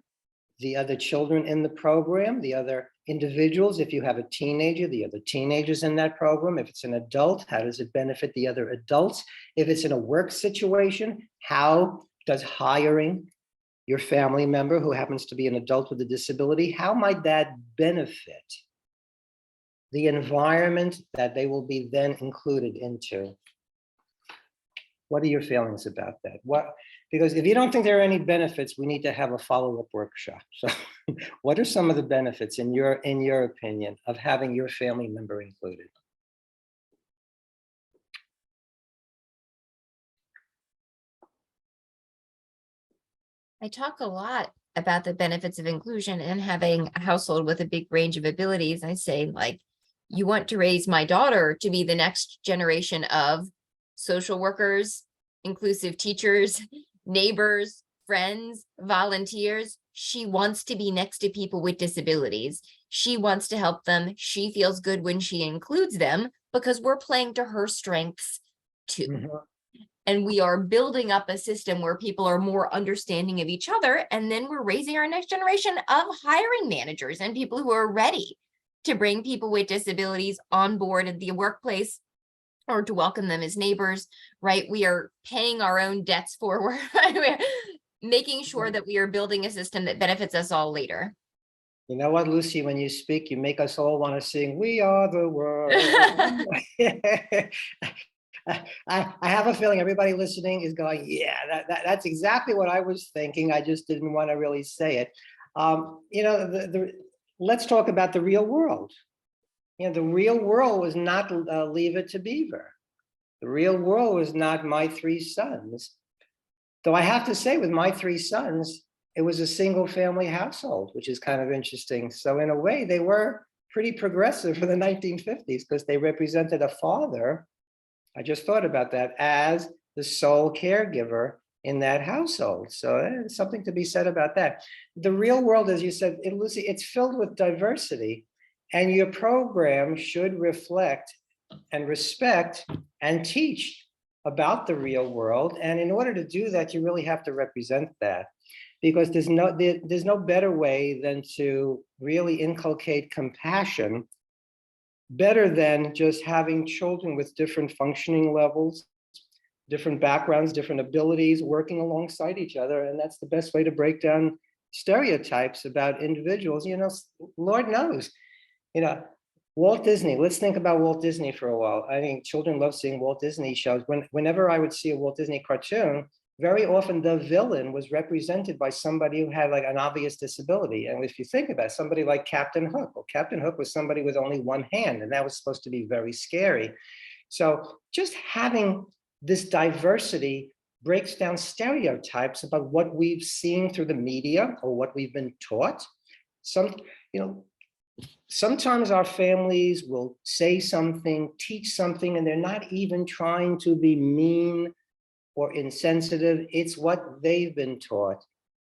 the other children in the program, the other individuals? If you have a teenager, the other teenagers in that program. If it's an adult, how does it benefit the other adults? If it's in a work situation, how does hiring your family member who happens to be an adult with a disability, how might that benefit the environment that they will be then included into? What are your feelings about that? Because if you don't think there are any benefits, we need to have a follow-up workshop. So what are some of the benefits in your opinion of having your family member included? I talk a lot about the benefits of inclusion and having a household with a big range of abilities. I say, like, you want to raise my daughter to be the next generation of social workers, inclusive teachers, neighbors, friends, volunteers. She wants to be next to people with disabilities. She wants to help them. She feels good when she includes them because we're playing to her strengths too. Mm-hmm. And we are building up a system where people are more understanding of each other. And then we're raising our next generation of hiring managers and people who are ready to bring people with disabilities on board at the workplace or to welcome them as neighbors, right? We are paying our own debts forward. We're making sure that we are building a system that benefits us all later. You know what, Lucy, when you speak, you make us all want to sing, "We Are the World." I have a feeling everybody listening is going, yeah, that's exactly what I was thinking. I just didn't want to really say it. Let's talk about the real world. The real world was not Leave It to Beaver. The real world was not my three sons. Though I have to say, with my three sons, it was a single family household, which is kind of interesting. So in a way, they were pretty progressive for the 1950s because they represented a father. I just thought about that, as the sole caregiver in that household. So there's something to be said about that. The real world, as you said, Lucy, it's filled with diversity, and your program should reflect and respect and teach about the real world. And in order to do that, you really have to represent that, because there's no better way than to really inculcate compassion, better than just having children with different functioning levels, different backgrounds, different abilities, working alongside each other. And that's the best way to break down stereotypes about individuals, Lord knows, you know, Walt Disney, let's think about Walt Disney for a while. I think children love seeing Walt Disney shows. Whenever I would see a Walt Disney cartoon, very often the villain was represented by somebody who had like an obvious disability. And if you think about it, somebody like Captain Hook, well, Captain Hook was somebody with only one hand, and that was supposed to be very scary. So just having this diversity breaks down stereotypes about what we've seen through the media or what we've been taught. You know, sometimes our families will say something, teach something, and they're not even trying to be mean or insensitive. It's what they've been taught.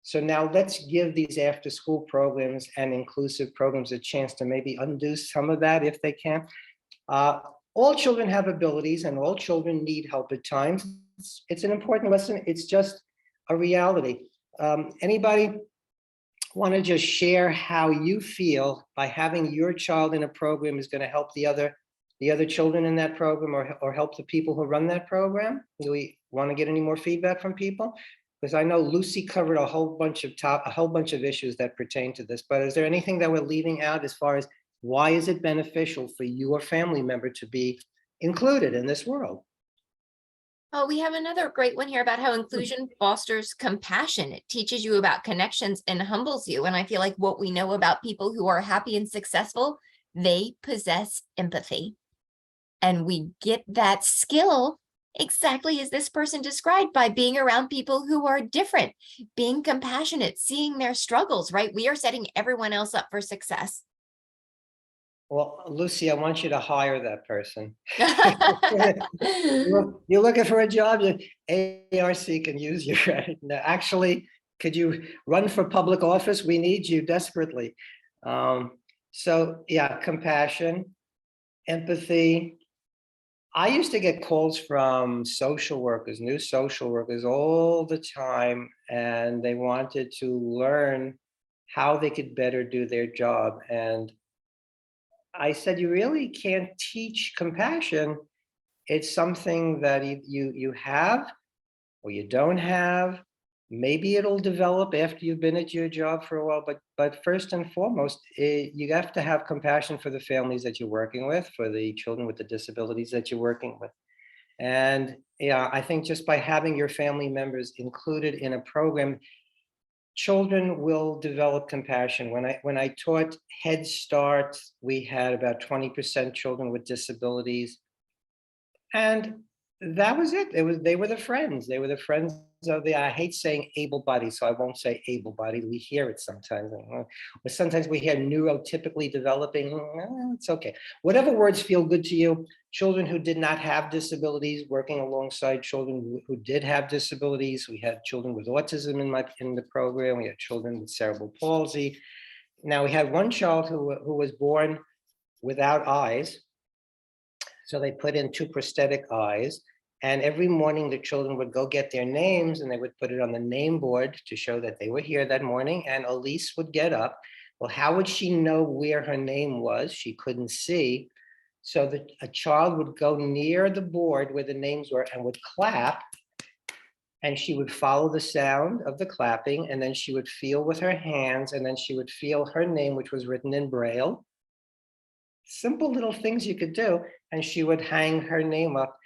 So now let's give these after school programs and inclusive programs a chance to maybe undo some of that if they can. All children have abilities and all children need help at times. It's an important lesson. It's just a reality. Anybody want to just share how you feel by having your child in a program is going to help the other children in that program, or help the people who run that program? Do we want to get any more feedback from people? Because I know Lucy covered a whole bunch of issues that pertain to this, but is there anything that we're leaving out as far as why is it beneficial for your family member to be included in this world? Oh, we have another great one here about how inclusion fosters compassion. It teaches you about connections and humbles you. And I feel like what we know about people who are happy and successful, they possess empathy. And we get that skill exactly as this person described by being around people who are different, being compassionate, seeing their struggles, right? We are setting everyone else up for success. Well, Lucy, I want you to hire that person. You're looking for a job, ARC can use you right now. Actually, could you run for public office? We need you desperately. So yeah, compassion, empathy. I used to get calls from social workers, new social workers all the time, and they wanted to learn how they could better do their job. And I said, you really can't teach compassion. It's something that you have or you don't have. Maybe it'll develop after you've been at your job for a while, but first and foremost, you have to have compassion for the families that you're working with, for the children with the disabilities that you're working with. And yeah, I think just by having your family members included in a program, children will develop compassion. When I taught Head Start, we had about 20% children with disabilities. And that was it. They were the friends. They were the friends of the, I hate saying able-bodied, so I won't say able-bodied. We hear it sometimes. But sometimes we hear neurotypically developing. It's okay. Whatever words feel good to you. Children who did not have disabilities, working alongside children who did have disabilities. We had children with autism in the program. We had children with cerebral palsy. Now we had one child who was born without eyes. So they put in 2 prosthetic eyes, and every morning the children would go get their names and they would put it on the name board to show that they were here that morning, and Elise would get up. Well, how would she know where her name was? She couldn't see. So that a child would go near the board where the names were and would clap, and she would follow the sound of the clapping, and then she would feel with her hands, and then she would feel her name, which was written in Braille. Simple little things you could do, and she would hang her name up.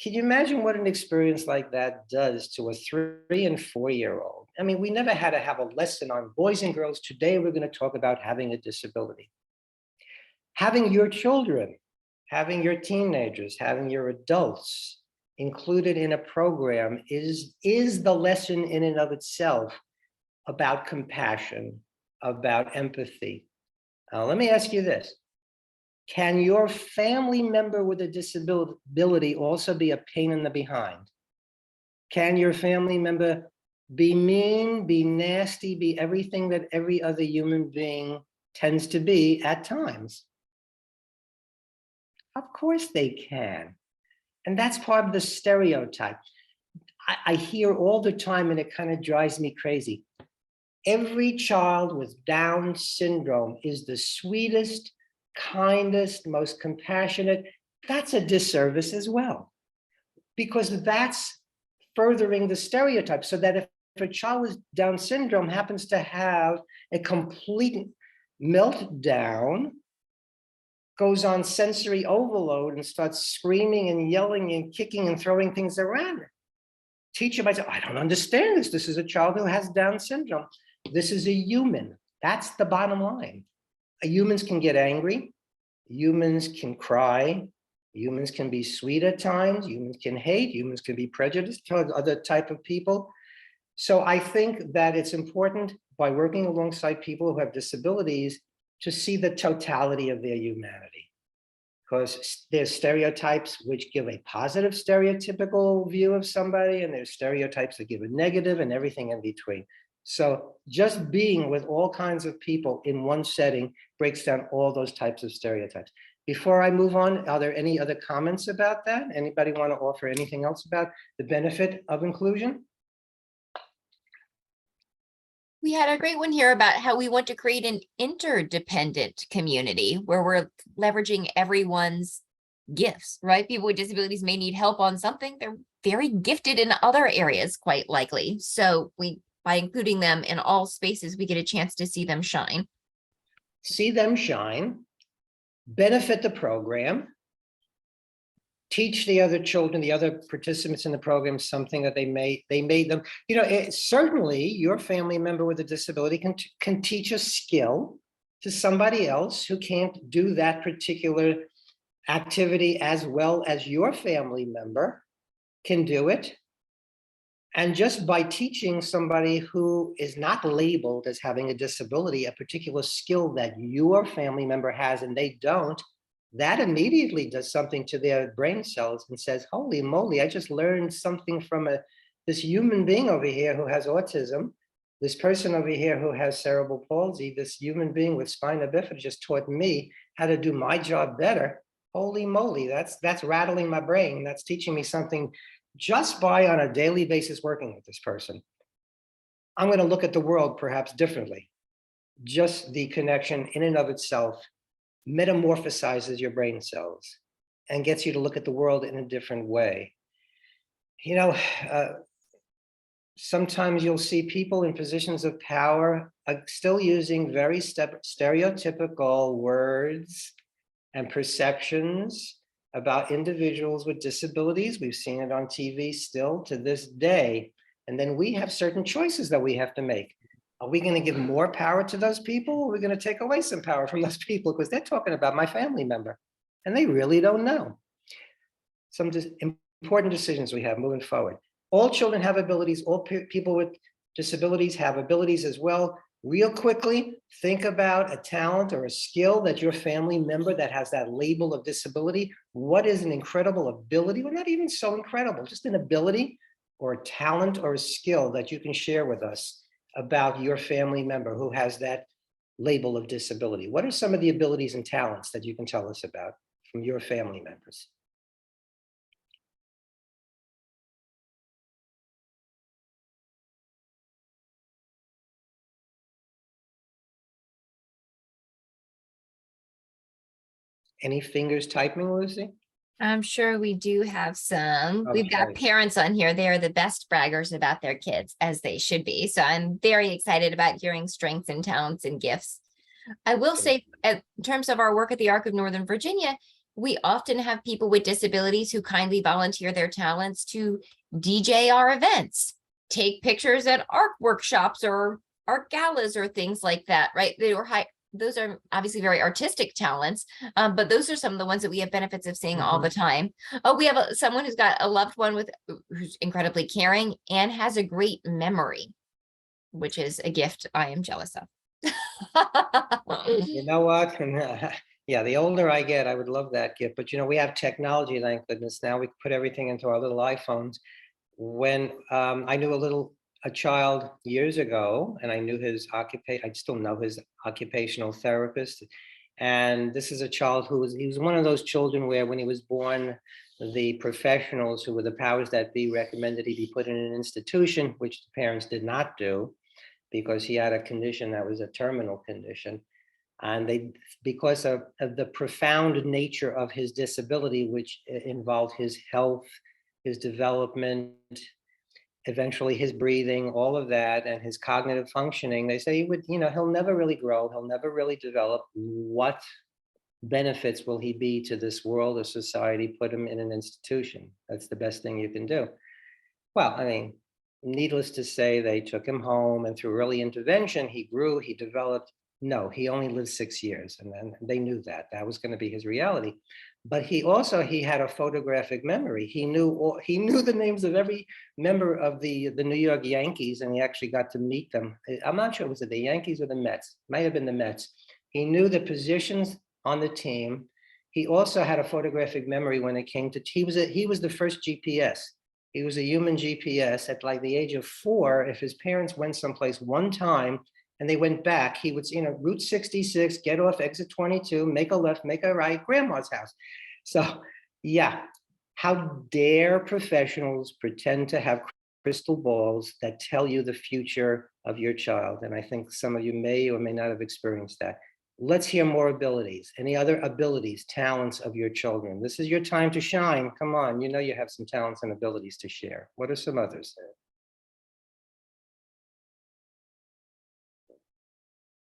Can you imagine what an experience like that does to a 3 and 4-year-old? I mean, we never had to have a lesson on boys and girls. Today, we're going to talk about having a disability. Having your children, having your teenagers, having your adults included in a program is the lesson in and of itself about compassion, about empathy. Let me ask you this. Can your family member with a disability also be a pain in the behind? Can your family member be mean, be nasty, be everything that every other human being tends to be at times? Of course they can. And that's part of the stereotype. I hear all the time, and it kind of drives me crazy. Every child with Down syndrome is the sweetest, kindest, most compassionate. That's a disservice as well, because that's furthering the stereotype, so that if a child with Down syndrome happens to have a complete meltdown, goes on sensory overload and starts screaming and yelling and kicking and throwing things around, teacher might say, I don't understand this. This is a child who has Down syndrome. This is a human. That's the bottom line. Humans can get angry. Humans can cry. Humans can be sweet at times. Humans can hate. Humans can be prejudiced toward other type of people. So I think that it's important, by working alongside people who have disabilities, to see the totality of their humanity. Because there's stereotypes which give a positive stereotypical view of somebody, and there's stereotypes that give a negative, and everything in between. So just being with all kinds of people in one setting breaks down all those types of stereotypes. Before I move on, are there any other comments about that? Anybody want to offer anything else about the benefit of inclusion? We had a great one here about how we want to create an interdependent community where we're leveraging everyone's gifts, right? People with disabilities may need help on something. They're very gifted in other areas, quite likely. So by including them in all spaces, we get a chance to see them shine. See them shine, benefit the program, teach the other children, the other participants in the program, something that they made them. You know, certainly your family member with a disability can teach a skill to somebody else who can't do that particular activity as well as your family member can do it. And just by teaching somebody who is not labeled as having a disability, a particular skill that your family member has and they don't, that immediately does something to their brain cells and says, holy moly, I just learned something from this human being over here who has autism, this person over here who has cerebral palsy, this human being with spina bifida just taught me how to do my job better. Holy moly, that's rattling my brain. That's teaching me something just by on a daily basis working with this person. I'm going to look at the world perhaps differently. Just the connection in and of itself metamorphosizes your brain cells and gets you to look at the world in a different way. You know, sometimes you'll see people in positions of power still using very stereotypical words and perceptions about individuals with disabilities. We've seen it on TV still to this day. And then we have certain choices that we have to make. Are we going to give more power to those people? Or are we going to take away some power from those people? Because they're talking about my family member and they really don't know. Some important decisions we have moving forward. All children have abilities. All people with disabilities have abilities as well. Real quickly, think about a talent or a skill that your family member that has that label of disability. What is an incredible ability? Well, not even so incredible, just an ability or a talent or a skill that you can share with us about your family member who has that label of disability. What are some of the abilities and talents that you can tell us about from your family members? Any fingers typing, Lucy? I'm sure we do have some. We've got parents on here. They are the best braggers about their kids, as they should be. So I'm very excited about hearing strengths and talents and gifts. I will say, in terms of our work at the Arc of Northern Virginia, we often have people with disabilities who kindly volunteer their talents to DJ our events, take pictures at art workshops or art galas or things like that, right? Those are obviously very artistic talents, but those are some of the ones that we have benefits of seeing all the time. Oh, we have someone who's got a loved one who's incredibly caring and has a great memory, which is a gift I am jealous of. You know what? Yeah, the older I get, I would love that gift. But you know, we have technology, thank goodness. Now we put everything into our little iPhones. When I knew a child years ago, and I knew his occupation, I still know his occupational therapist. And this is a child he was one of those children where when he was born, the professionals who were the powers that be recommended he be put in an institution, which the parents did not do, because he had a condition that was a terminal condition. And because of the profound nature of his disability, which involved his health, his development, eventually his breathing, all of that, and his cognitive functioning, they say he would, he'll never really grow, he'll never really develop. What benefits will he be to this world or society? Put him in an institution. That's the best thing you can do. Well, I mean, needless to say, they took him home, and through early intervention, he grew, he developed. No, he only lived 6 years, and then they knew that that was going to be his reality. But he had a photographic memory. He knew the names of every member of the New York Yankees, and he actually got to meet them. I'm not sure, was it the Yankees or the Mets? Might have been the Mets. He knew the positions on the team. He also had a photographic memory when it came to, he was the first GPS. He was a human GPS at like the age of 4. If his parents went someplace one time and they went back, he would, Route 66, get off exit 22, make a left, make a right, grandma's house. So yeah, how dare professionals pretend to have crystal balls that tell you the future of your child? And I think some of you may or may not have experienced that. Let's hear more abilities. Any other abilities, talents of your children? This is your time to shine. Come on, you have some talents and abilities to share. What are some others?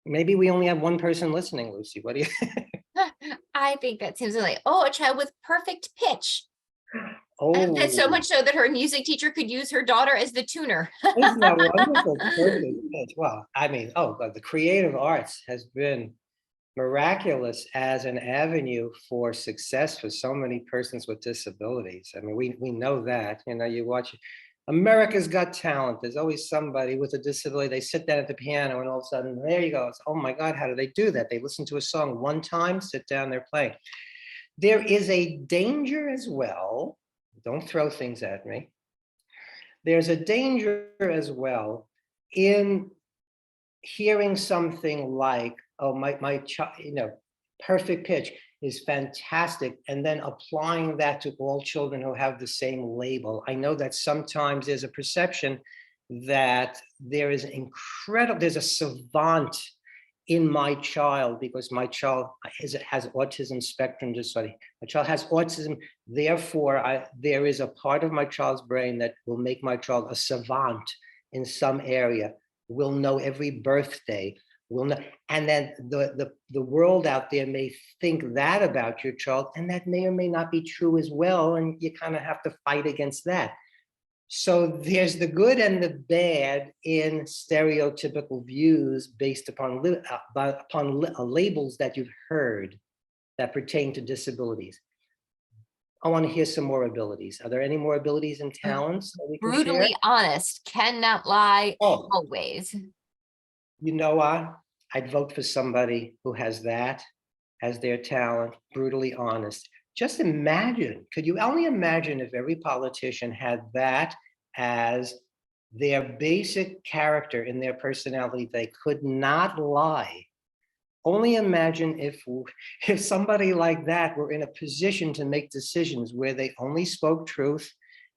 Maybe we only have one person listening, Lucy. What do you? I think that seems like, a child with perfect pitch. Oh, That's so much so that her music teacher could use her daughter as the tuner. isn't that wonderful? Perfect pitch. Well, I mean, the creative arts has been miraculous as an avenue for success for so many persons with disabilities. I mean, we know that. You watch America's Got Talent. There's always somebody with a disability. They sit down at the piano, and all of a sudden, there you go. It's, oh my God, how do they do that? They listen to a song one time, sit down, they're playing. There is a danger as well. Don't throw things at me. There's a danger as well in hearing something like, oh, my child, perfect pitch is fantastic, and then applying that to all children who have the same label. I know that sometimes there's a perception that there's a savant in my child because my child has autism spectrum disorder. My child has autism, therefore there is a part of my child's brain that will make my child a savant in some area, will know every birthday, will know, and then the world out there may think that about your child, and that may or may not be true as well, and you kind of have to fight against that. So there's the good and the bad in stereotypical views based upon labels that you've heard that pertain to disabilities. I want to hear some more abilities. Are there any more abilities and talents that we can share? Brutally honest, cannot lie, always. You know what? I'd vote for somebody who has that as their talent, brutally honest. Just imagine, could you only imagine if every politician had that as their basic character in their personality? They could not lie. Only imagine if somebody like that were in a position to make decisions where they only spoke truth,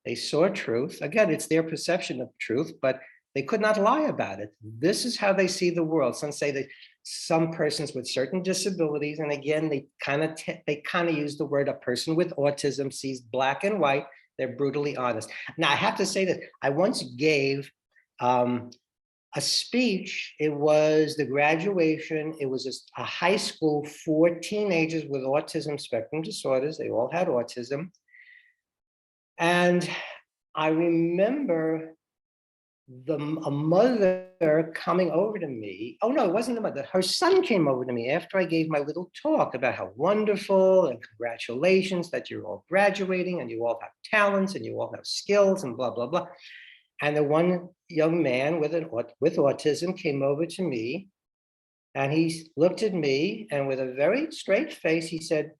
they saw truth. Again, it's their perception of truth, but they could not lie about it. This is how they see the world. Some say that some persons with certain disabilities, and again, they kind of use the word, a person with autism sees black and white. They're brutally honest. Now, I have to say that I once gave a speech. It was the graduation. It was a high school for teenagers with autism spectrum disorders. They all had autism. And I remember a mother coming over to me. Oh no, it wasn't the mother. Her son came over to me after I gave my little talk about how wonderful and congratulations that you're all graduating and you all have talents and you all have skills and blah, blah, blah. And the one young man with autism came over to me, and he looked at me, and with a very straight face, he said,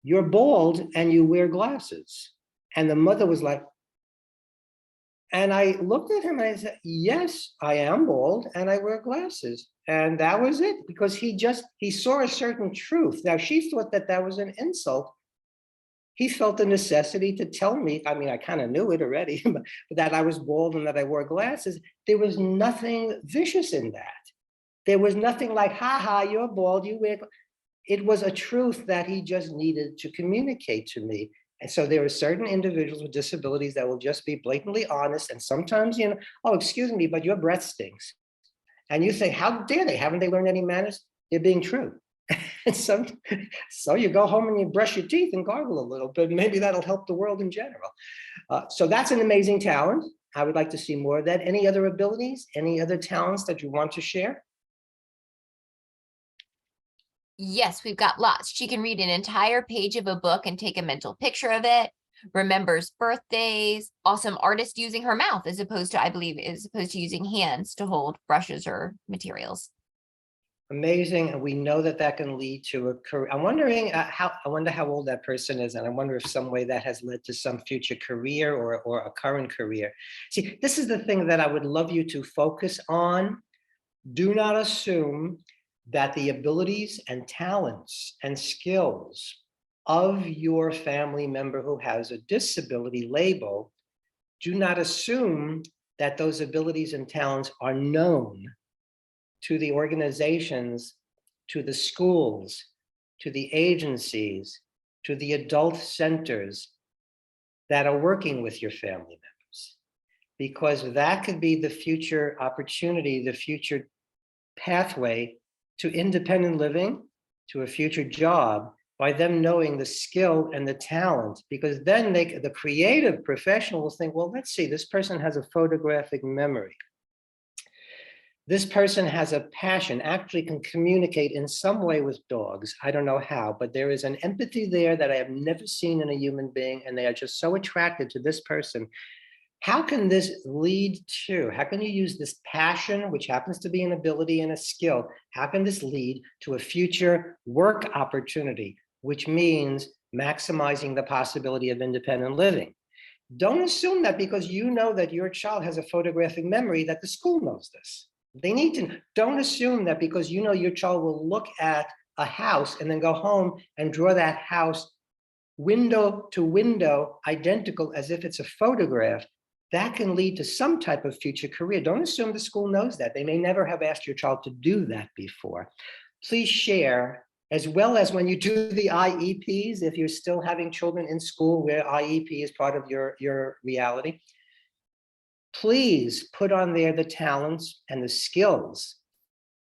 "You're bald and you wear glasses." And the mother was like, and I looked at him and I said, "Yes, I am bald and I wear glasses." And that was it, because he saw a certain truth. Now, she thought that that was an insult. He felt the necessity to tell me, I mean, I kind of knew it already, but that I was bald and that I wore glasses. There was nothing vicious in that. There was nothing like, ha ha, you're bald, you wear. It was a truth that he just needed to communicate to me. And so there are certain individuals with disabilities that will just be blatantly honest. And sometimes, oh, excuse me, but your breath stinks. And you think, how dare they? Haven't they learned any manners? They're being true. And so you go home and you brush your teeth and gargle a little bit. Maybe that'll help the world in general. So that's an amazing talent. I would like to see more of that. Any other abilities, any other talents that you want to share? Yes, we've got lots. She can read an entire page of a book and take a mental picture of it, remembers birthdays, awesome artist using her mouth as opposed to, I believe, as opposed to using hands to hold brushes or materials. Amazing. And we know that that can lead to a career. I'm wondering I wonder how old that person is. And I wonder if some way that has led to some future career or a current career. See, this is the thing that I would love you to focus on. Do not assume that the abilities and talents and skills of your family member who has a disability label, do not assume that those abilities and talents are known to the organizations, to the schools, to the agencies, to the adult centers that are working with your family members. Because that could be the future opportunity, the future pathway to independent living, to a future job, by them knowing the skill and the talent, because then the creative professional will think, well, let's see, this person has a photographic memory. This person has a passion, actually can communicate in some way with dogs. I don't know how, but there is an empathy there that I have never seen in a human being, and they are just so attracted to this person. How can this lead to, how can you use this passion, which happens to be an ability and a skill, how can this lead to a future work opportunity, which means maximizing the possibility of independent living? Don't assume that because you know that your child has a photographic memory that the school knows this. They need to, don't assume that because you know your child will look at a house and then go home and draw that house window to window identical as if it's a photograph. That can lead to some type of future career. Don't assume the school knows that. They may never have asked your child to do that before. Please share, as well as when you do the IEPs, if you're still having children in school where IEP is part of your reality, please put on there the talents and the skills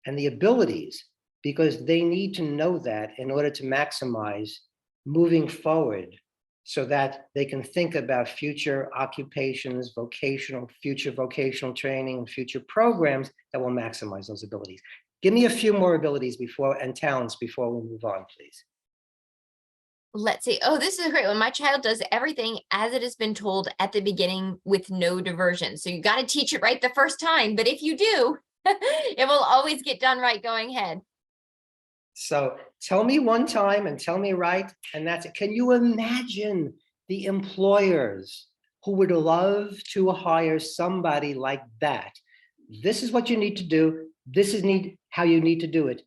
and the abilities, because they need to know that in order to maximize moving forward, so that they can think about future occupations, future vocational training, and future programs that will maximize those abilities. Give me a few more abilities and talents before we move on, please. Let's see. Oh, this is a great one. My child does everything as it has been told at the beginning with no diversion. So you got to teach it right the first time. But if you do, it will always get done right going ahead. So tell me one time and tell me right, and that's it. Can you imagine the employers who would love to hire somebody like that? This is what you need to do. This is how you need to do it.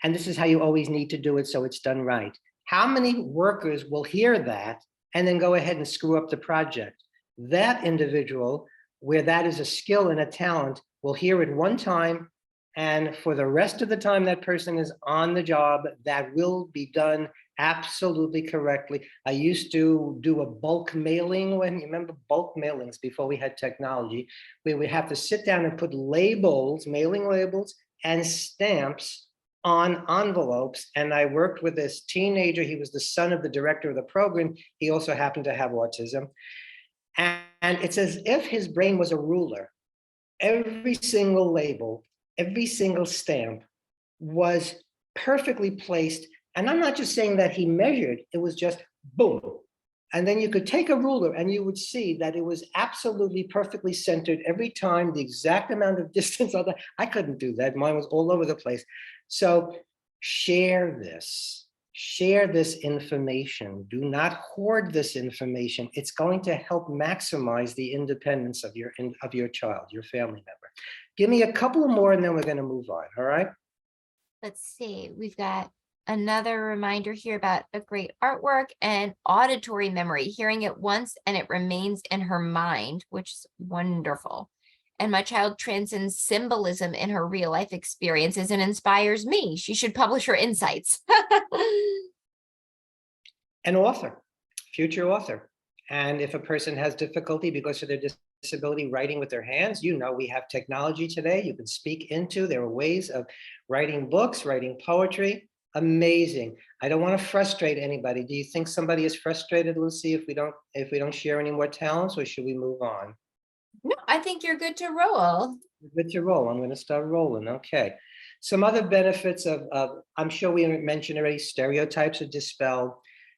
And this is how you always need to do it, so it's done right. How many workers will hear that and then go ahead and screw up the project? That individual, where that is a skill and a talent, will hear it one time, and for the rest of the time that person is on the job, that will be done absolutely correctly. I used to do a bulk mailing when, you remember bulk mailings before we had technology, we would have to sit down and put labels, mailing labels and stamps on envelopes. And I worked with this teenager. He was the son of the director of the program. He also happened to have autism. And it's as if his brain was a ruler. Every single label, every single stamp was perfectly placed. And I'm not just saying that he measured, it was just boom. And then you could take a ruler and you would see that it was absolutely perfectly centered every time, the exact amount of distance. I couldn't do that. Mine was all over the place. So share this information. Do not hoard this information. It's going to help maximize the independence of your child, your family member. Give me a couple more and then we're going to move on. All right. Let's see. We've got another reminder here about a great artwork and auditory memory, hearing it once and it remains in her mind, which is wonderful. And my child transcends symbolism in her real life experiences and inspires me. She should publish her insights. An author. future author. And if a person has difficulty because of their disability writing with their hands, we have technology today you can speak into. There are ways of writing books, writing poetry. Amazing. I don't want to frustrate anybody. Do you think somebody is frustrated, Lucy, if we don't share any more talents, or should we move on? No, I think you're good to roll. Good to roll. I'm going to start rolling. Okay. Some other benefits I'm sure we mentioned already, stereotypes are dispelled.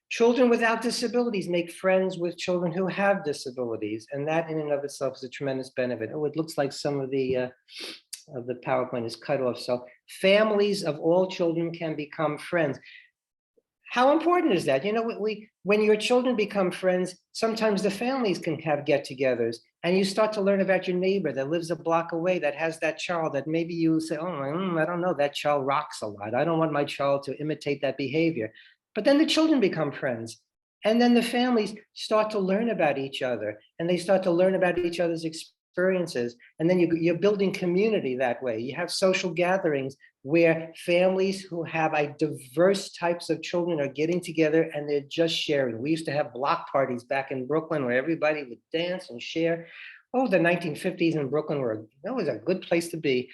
Children without disabilities make friends with children who have disabilities, and that in and of itself is a tremendous benefit. Oh, it looks like some of the PowerPoint is cut off. So families of all children can become friends. How important is that? When your children become friends, sometimes the families can have get-togethers, and you start to learn about your neighbor that lives a block away that has that child that maybe you say, oh, I don't know, that child rocks a lot. I don't want my child to imitate that behavior. But then the children become friends. And then the families start to learn about each other, and they start to learn about each other's experiences. And then you're building community that way. You have social gatherings where families who have a diverse types of children are getting together and they're just sharing. We used to have block parties back in Brooklyn where everybody would dance and share. Oh, the 1950s in Brooklyn that was a good place to be.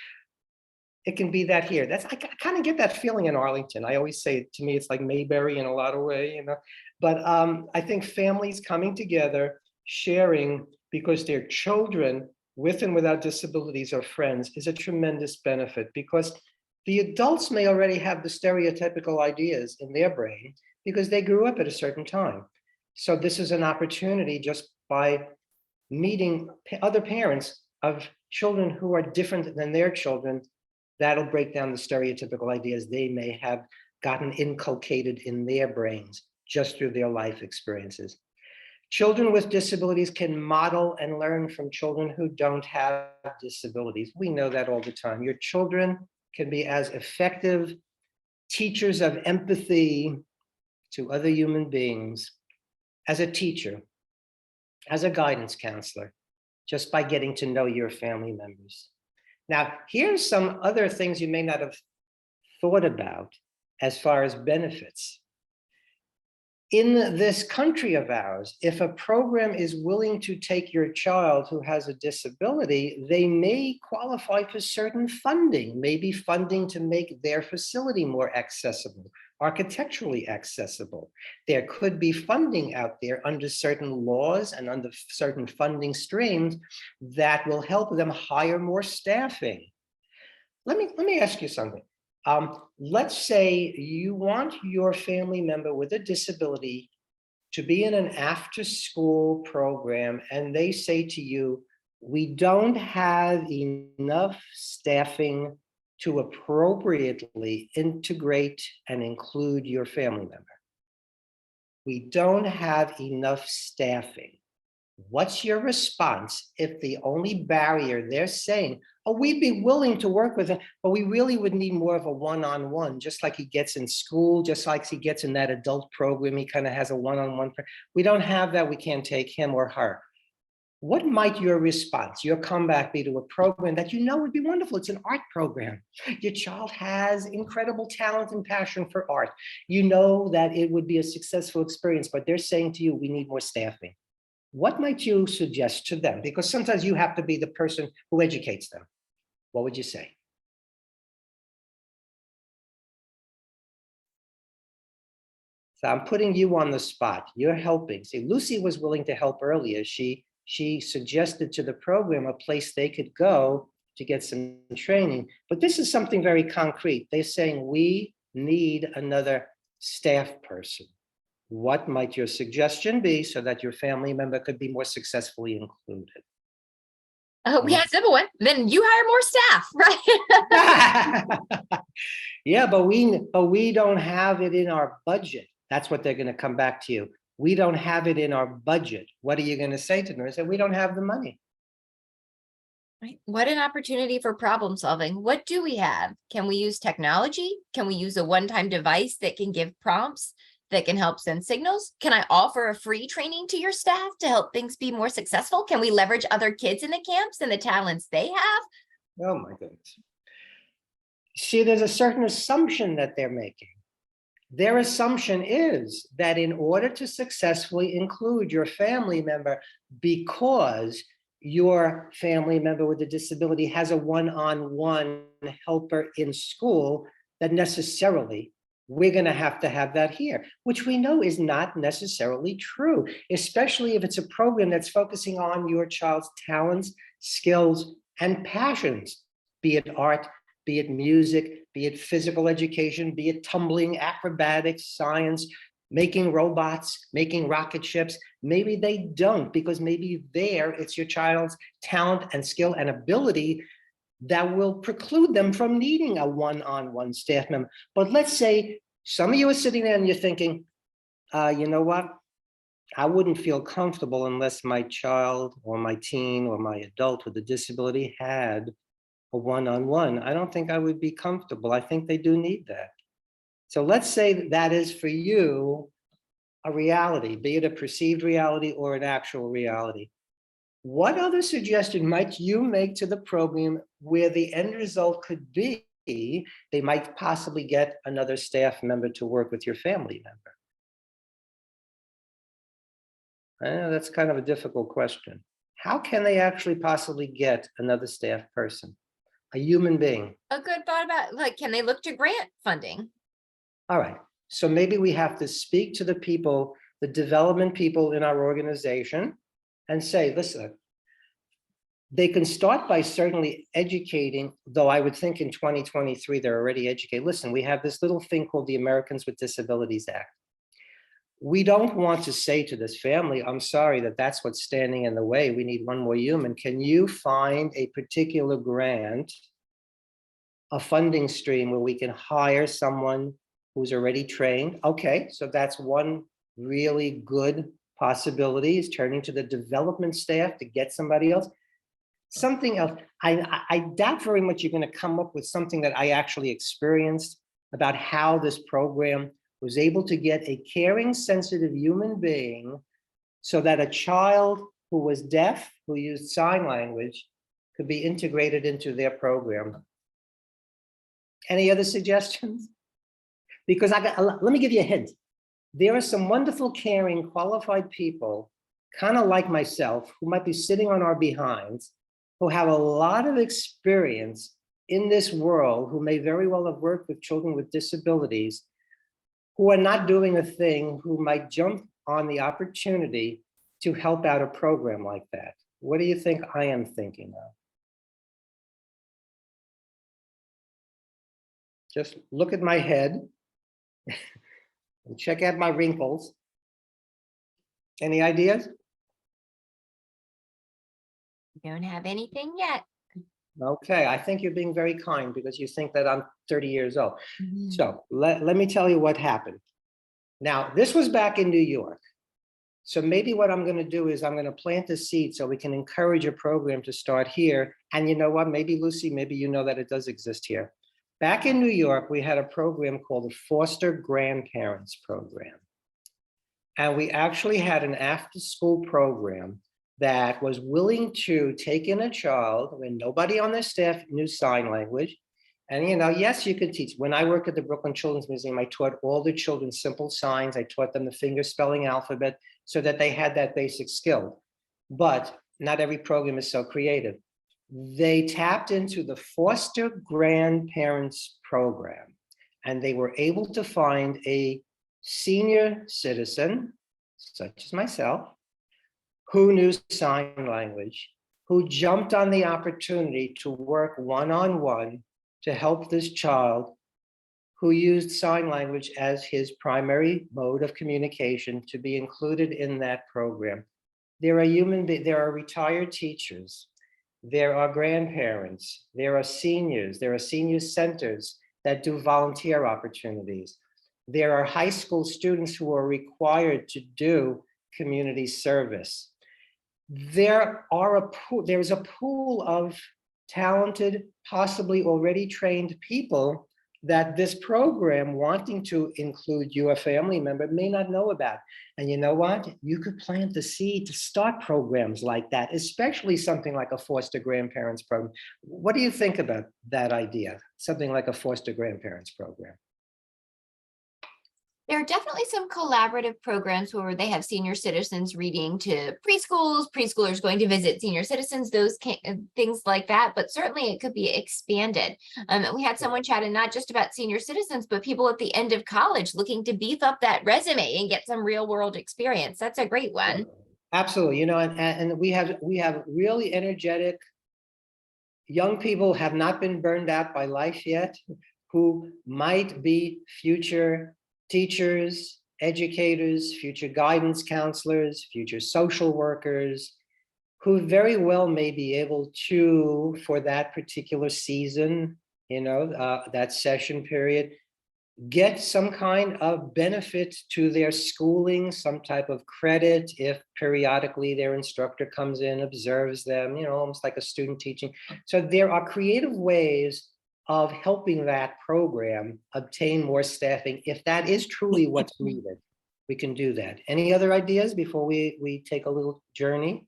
It can be that here. I kind of get that feeling in Arlington. I always say, to me, it's like Mayberry in a lot of ways, But I think families coming together, sharing because their children with and without disabilities are friends is a tremendous benefit, because the adults may already have the stereotypical ideas in their brain because they grew up at a certain time. So this is an opportunity, just by meeting other parents of children who are different than their children, that'll break down the stereotypical ideas they may have gotten inculcated in their brains just through their life experiences. Children with disabilities can model and learn from children who don't have disabilities. We know that all the time. Your children can be as effective teachers of empathy to other human beings as a teacher, as a guidance counselor, just by getting to know your family members. Now, here's some other things you may not have thought about as far as benefits. In this country of ours, if a program is willing to take your child who has a disability, they may qualify for certain funding, maybe funding to make their facility more accessible, architecturally accessible. There could be funding out there under certain laws and under certain funding streams that will help them hire more staffing. Let me ask you something. Let's say you want your family member with a disability to be in an after-school program, and they say to you, we don't have enough staffing to appropriately integrate and include your family member. We don't have enough staffing. What's your response if the only barrier they're saying, oh, we'd be willing to work with him, but we really would need more of a one-on-one, just like he gets in school, just like he gets in that adult program, he kind of has a one-on-one. We don't have that, we can't take him or her. What might your response, your comeback be to a program that you know would be wonderful? It's an art program. Your child has incredible talent and passion for art. You know that it would be a successful experience, but they're saying to you, we need more staffing. What might you suggest to them? Because sometimes you have to be the person who educates them. What would you say? So I'm putting you on the spot. You're helping. See, Lucy was willing to help earlier. She suggested to the program a place they could go to get some training. But this is something very concrete. They're saying we need another staff person. What might your suggestion be so that your family member could be more successfully included? We had a simple one. Then you hire more staff, right? Yeah, but we don't have it in our budget. That's what they're going to come back to you. We don't have it in our budget. What are you going to say to them? I said, we don't have the money. Right. What an opportunity for problem solving. What do we have? Can we use technology? Can we use a one-time device that can give prompts, that can help send signals? Can I offer a free training to your staff to help things be more successful? Can we leverage other kids in the camps and the talents they have? Oh my goodness. See, there's a certain assumption that they're making. Their assumption is that in order to successfully include your family member, because your family member with a disability has a one-on-one helper in school, that necessarily we're going to have that here, which we know is not necessarily true, especially if it's a program that's focusing on your child's talents, skills, and passions, be it art, be it music, be it physical education, be it tumbling, acrobatics, science, making robots, making rocket ships. Maybe they don't, because maybe there it's your child's talent and skill and ability that will preclude them from needing a one-on-one staff member. But let's say some of you are sitting there and you're thinking, you know what? I wouldn't feel comfortable unless my child or my teen or my adult with a disability had a one-on-one. I don't think I would be comfortable. I think they do need that. So let's say that is for you a reality, be it a perceived reality or an actual reality. What other suggestion might you make to the program where the end result could be they might possibly get another staff member to work with your family member? I know that's kind of a difficult question. How can they actually possibly get another staff person, a human being? A good thought about, like, can they look to grant funding? All right, so maybe we have to speak to the people, the development people in our organization, and say, listen, they can start by certainly educating, though I would think in 2023, they're already educated. Listen, we have this little thing called the Americans with Disabilities Act. We don't want to say to this family, I'm sorry that that's what's standing in the way. We need one more human. Can you find a particular grant, a funding stream where we can hire someone who's already trained? Okay, so that's one really good possibility, is turning to the development staff to get somebody else. Something else, I doubt very much you're going to come up with something that I actually experienced about how this program was able to get a caring, sensitive human being so that a child who was deaf, who used sign language, could be integrated into their program. Any other suggestions? Because let me give you a hint. There are some wonderful, caring, qualified people, kind of like myself, who might be sitting on our behinds, who have a lot of experience in this world, who may very well have worked with children with disabilities, who are not doing a thing, who might jump on the opportunity to help out a program like that. What do you think I am thinking of? Just look at my head and check out my wrinkles. Any ideas? Don't have anything yet. Okay, I think you're being very kind because you think that I'm 30 years old. Mhm. So let me tell you what happened. Now, this was back in New York. So maybe what I'm going to do is I'm going to plant a seed so we can encourage a program to start here. And you know what? Maybe, Lucy, maybe you know that it does exist here. Back in New York, we had a program called the Foster Grandparents Program. And we actually had an after-school program that was willing to take in a child when nobody on their staff knew sign language. And, you know, yes, you could teach. When I worked at the Brooklyn Children's Museum, I taught all the children simple signs. I taught them the finger spelling alphabet so that they had that basic skill. But not every program is so creative. They tapped into the Foster Grandparents Program, and they were able to find a senior citizen, such as myself, who knew sign language, who jumped on the opportunity to work one-on-one to help this child who used sign language as his primary mode of communication to be included in that program. There are retired teachers, there are grandparents, there are senior centers that do volunteer opportunities. There are high school students who are required to do community service. There is a pool of talented, possibly already trained people that this program, wanting to include you, a family member, may not know about. And you know what? You could plant the seed to start programs like that, especially something like a foster grandparents program. What do you think about that idea? Something like a foster grandparents program? There are definitely some collaborative programs where they have senior citizens reading to preschools, preschoolers going to visit senior citizens, things like that. But certainly it could be expanded. And we had someone chatting not just about senior citizens, but people at the end of college looking to beef up that resume and get some real world experience. That's a great one. Absolutely, and we have really energetic young people have not been burned out by life yet, who might be future teachers, educators, future guidance counselors, future social workers, who very well may be able to, for that particular season, that session period, get some kind of benefit to their schooling, some type of credit if periodically their instructor comes in, observes them, almost like a student teaching. So there are creative ways of helping that program obtain more staffing. If that is truly what's needed, we can do that. Any other ideas before we take a little journey?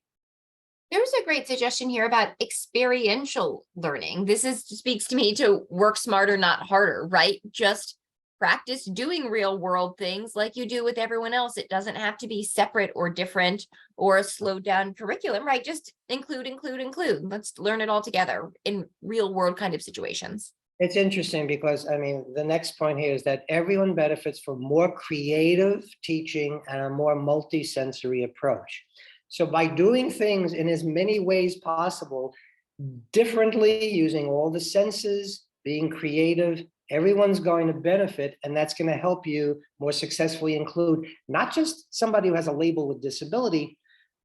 There's a great suggestion here about experiential learning. Speaks to me to work smarter, not harder, right? Just practice doing real world things like you do with everyone else. It doesn't have to be separate or different or a slowed down curriculum, right? Just include. Let's learn it all together in real world kind of situations. It's interesting because, the next point here is that everyone benefits from more creative teaching and a more multi-sensory approach. So by doing things in as many ways possible, differently, using all the senses, being creative, everyone's going to benefit, and that's going to help you more successfully include not just somebody who has a label with disability,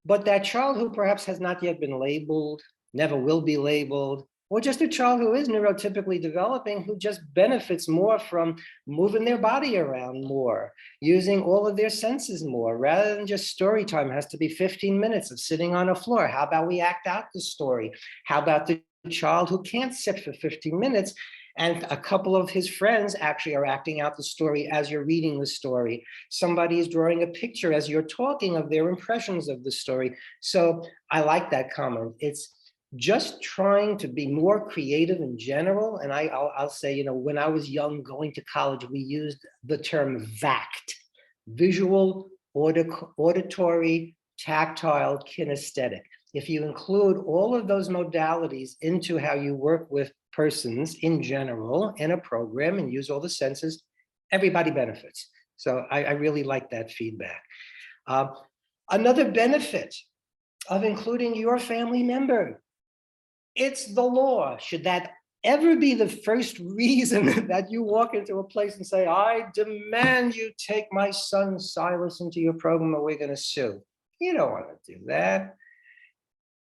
but that child who perhaps has not yet been labeled, never will be labeled, or just a child who is neurotypically developing, who just benefits more from moving their body around more, using all of their senses more, rather than just story time. It has to be 15 minutes of sitting on a floor. How about we act out the story? How about the child who can't sit for 15 minutes and a couple of his friends actually are acting out the story as you're reading the story? Somebody is drawing a picture as you're talking of their impressions of the story. So I like that comment. It's just trying to be more creative in general. And I'll say, when I was young, going to college, we used the term VACT, visual, auditory, tactile, kinesthetic. If you include all of those modalities into how you work with persons in general in a program and use all the senses, everybody benefits. So I really like that feedback. Another benefit of including your family member, it's the law. Should that ever be the first reason that you walk into a place and say, I demand you take my son Silas into your program or we're going to sue? You don't want to do that.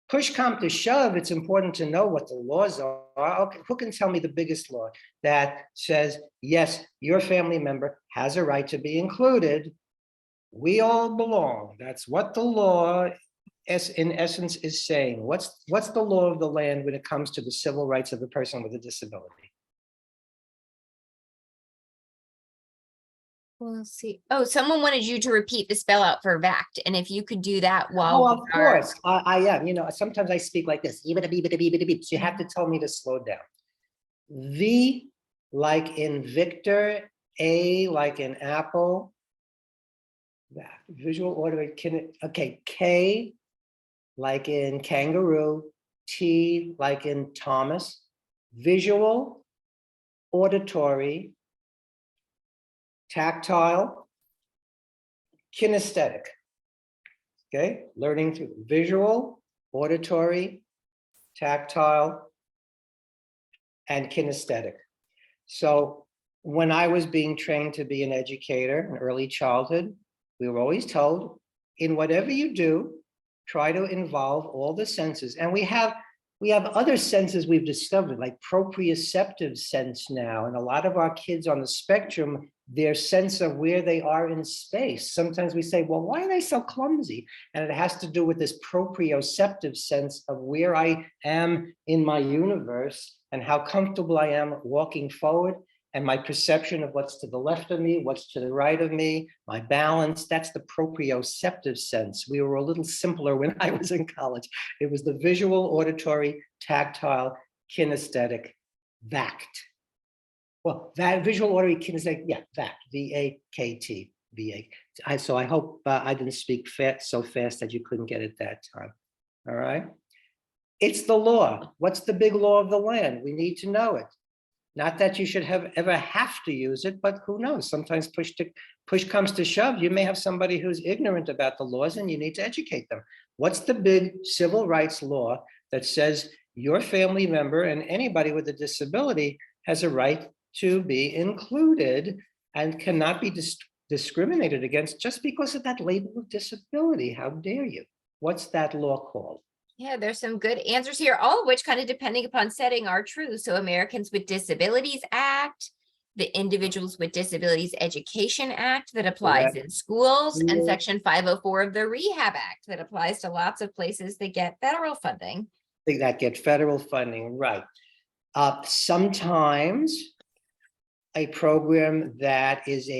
Push come to shove, it's important to know what the laws are. Okay, who can tell me the biggest law that says, yes, your family member has a right to be included? We all belong. That's what the law in essence is saying. What's the law of the land when it comes to the civil rights of a person with a disability? We'll see. Oh, someone wanted you to repeat the spell out for VACT. And if you could do that while Oh, we of are course. I am. Sometimes I speak like this. So you have to tell me to slow down. V like in Victor, A like in Apple. Visual order. Okay, K like in kangaroo, T like in Thomas. Visual, auditory, tactile, kinesthetic. Okay, learning through visual, auditory, tactile, and kinesthetic. So when I was being trained to be an educator in early childhood, we were always told, in whatever you do, try to involve all the senses. And we have other senses we've discovered, like proprioceptive sense now. And a lot of our kids on the spectrum, their sense of where they are in space. Sometimes we say, well, why are they so clumsy? And it has to do with this proprioceptive sense of where I am in my universe and how comfortable I am walking forward, and my perception of what's to the left of me, what's to the right of me, my balance. That's the proprioceptive sense. We were a little simpler when I was in college. It was the visual, auditory, tactile, kinesthetic, VACT. Well, that visual auditory kinesthetic, yeah, that, VAKT, VA. So I hope I didn't speak so fast that you couldn't get it that time. All right. It's the law. What's the big law of the land? We need to know it. Not that you should ever have to use it, but who knows? Sometimes push comes to shove. You may have somebody who's ignorant about the laws and you need to educate them. What's the big civil rights law that says your family member and anybody with a disability has a right to be included and cannot be discriminated against just because of that label of disability? How dare you? What's that law called? Yeah, there's some good answers here, all of which kind of depending upon setting are true. So Americans with Disabilities Act, the Individuals with Disabilities Education Act that applies in schools, and Section 504 of the Rehab Act that applies to lots of places that get federal funding. That get federal funding, right. Sometimes a program that is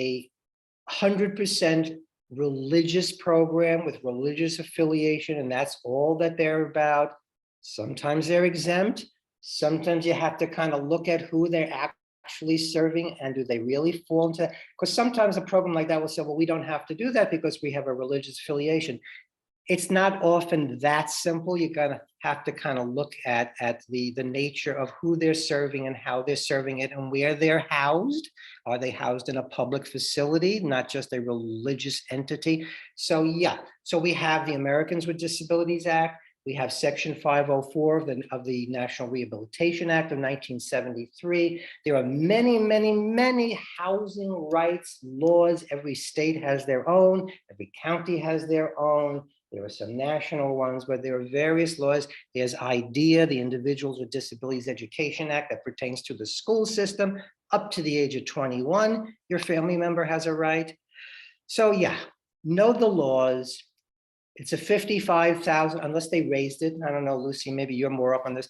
100% religious program with religious affiliation, and that's all that they're about. Sometimes they're exempt. Sometimes you have to kind of look at who they're actually serving and do they really fall into that? Because sometimes a program like that will say, well, we don't have to do that because we have a religious affiliation. It's not often that simple. You're gonna have to kind of look at the nature of who they're serving and how they're serving it and where they're housed. Are they housed in a public facility, not just a religious entity? So yeah, so we have the Americans with Disabilities Act. We have Section 504 of the National Rehabilitation Act of 1973. There are many, many, many housing rights laws. Every state has their own. Every county has their own. There are some national ones, but there are various laws. There's IDEA, the Individuals with Disabilities Education Act, that pertains to the school system. Up to the age of 21, your family member has a right. So yeah, know the laws. It's a 55,000, unless they raised it. I don't know, Lucy, maybe you're more up on this.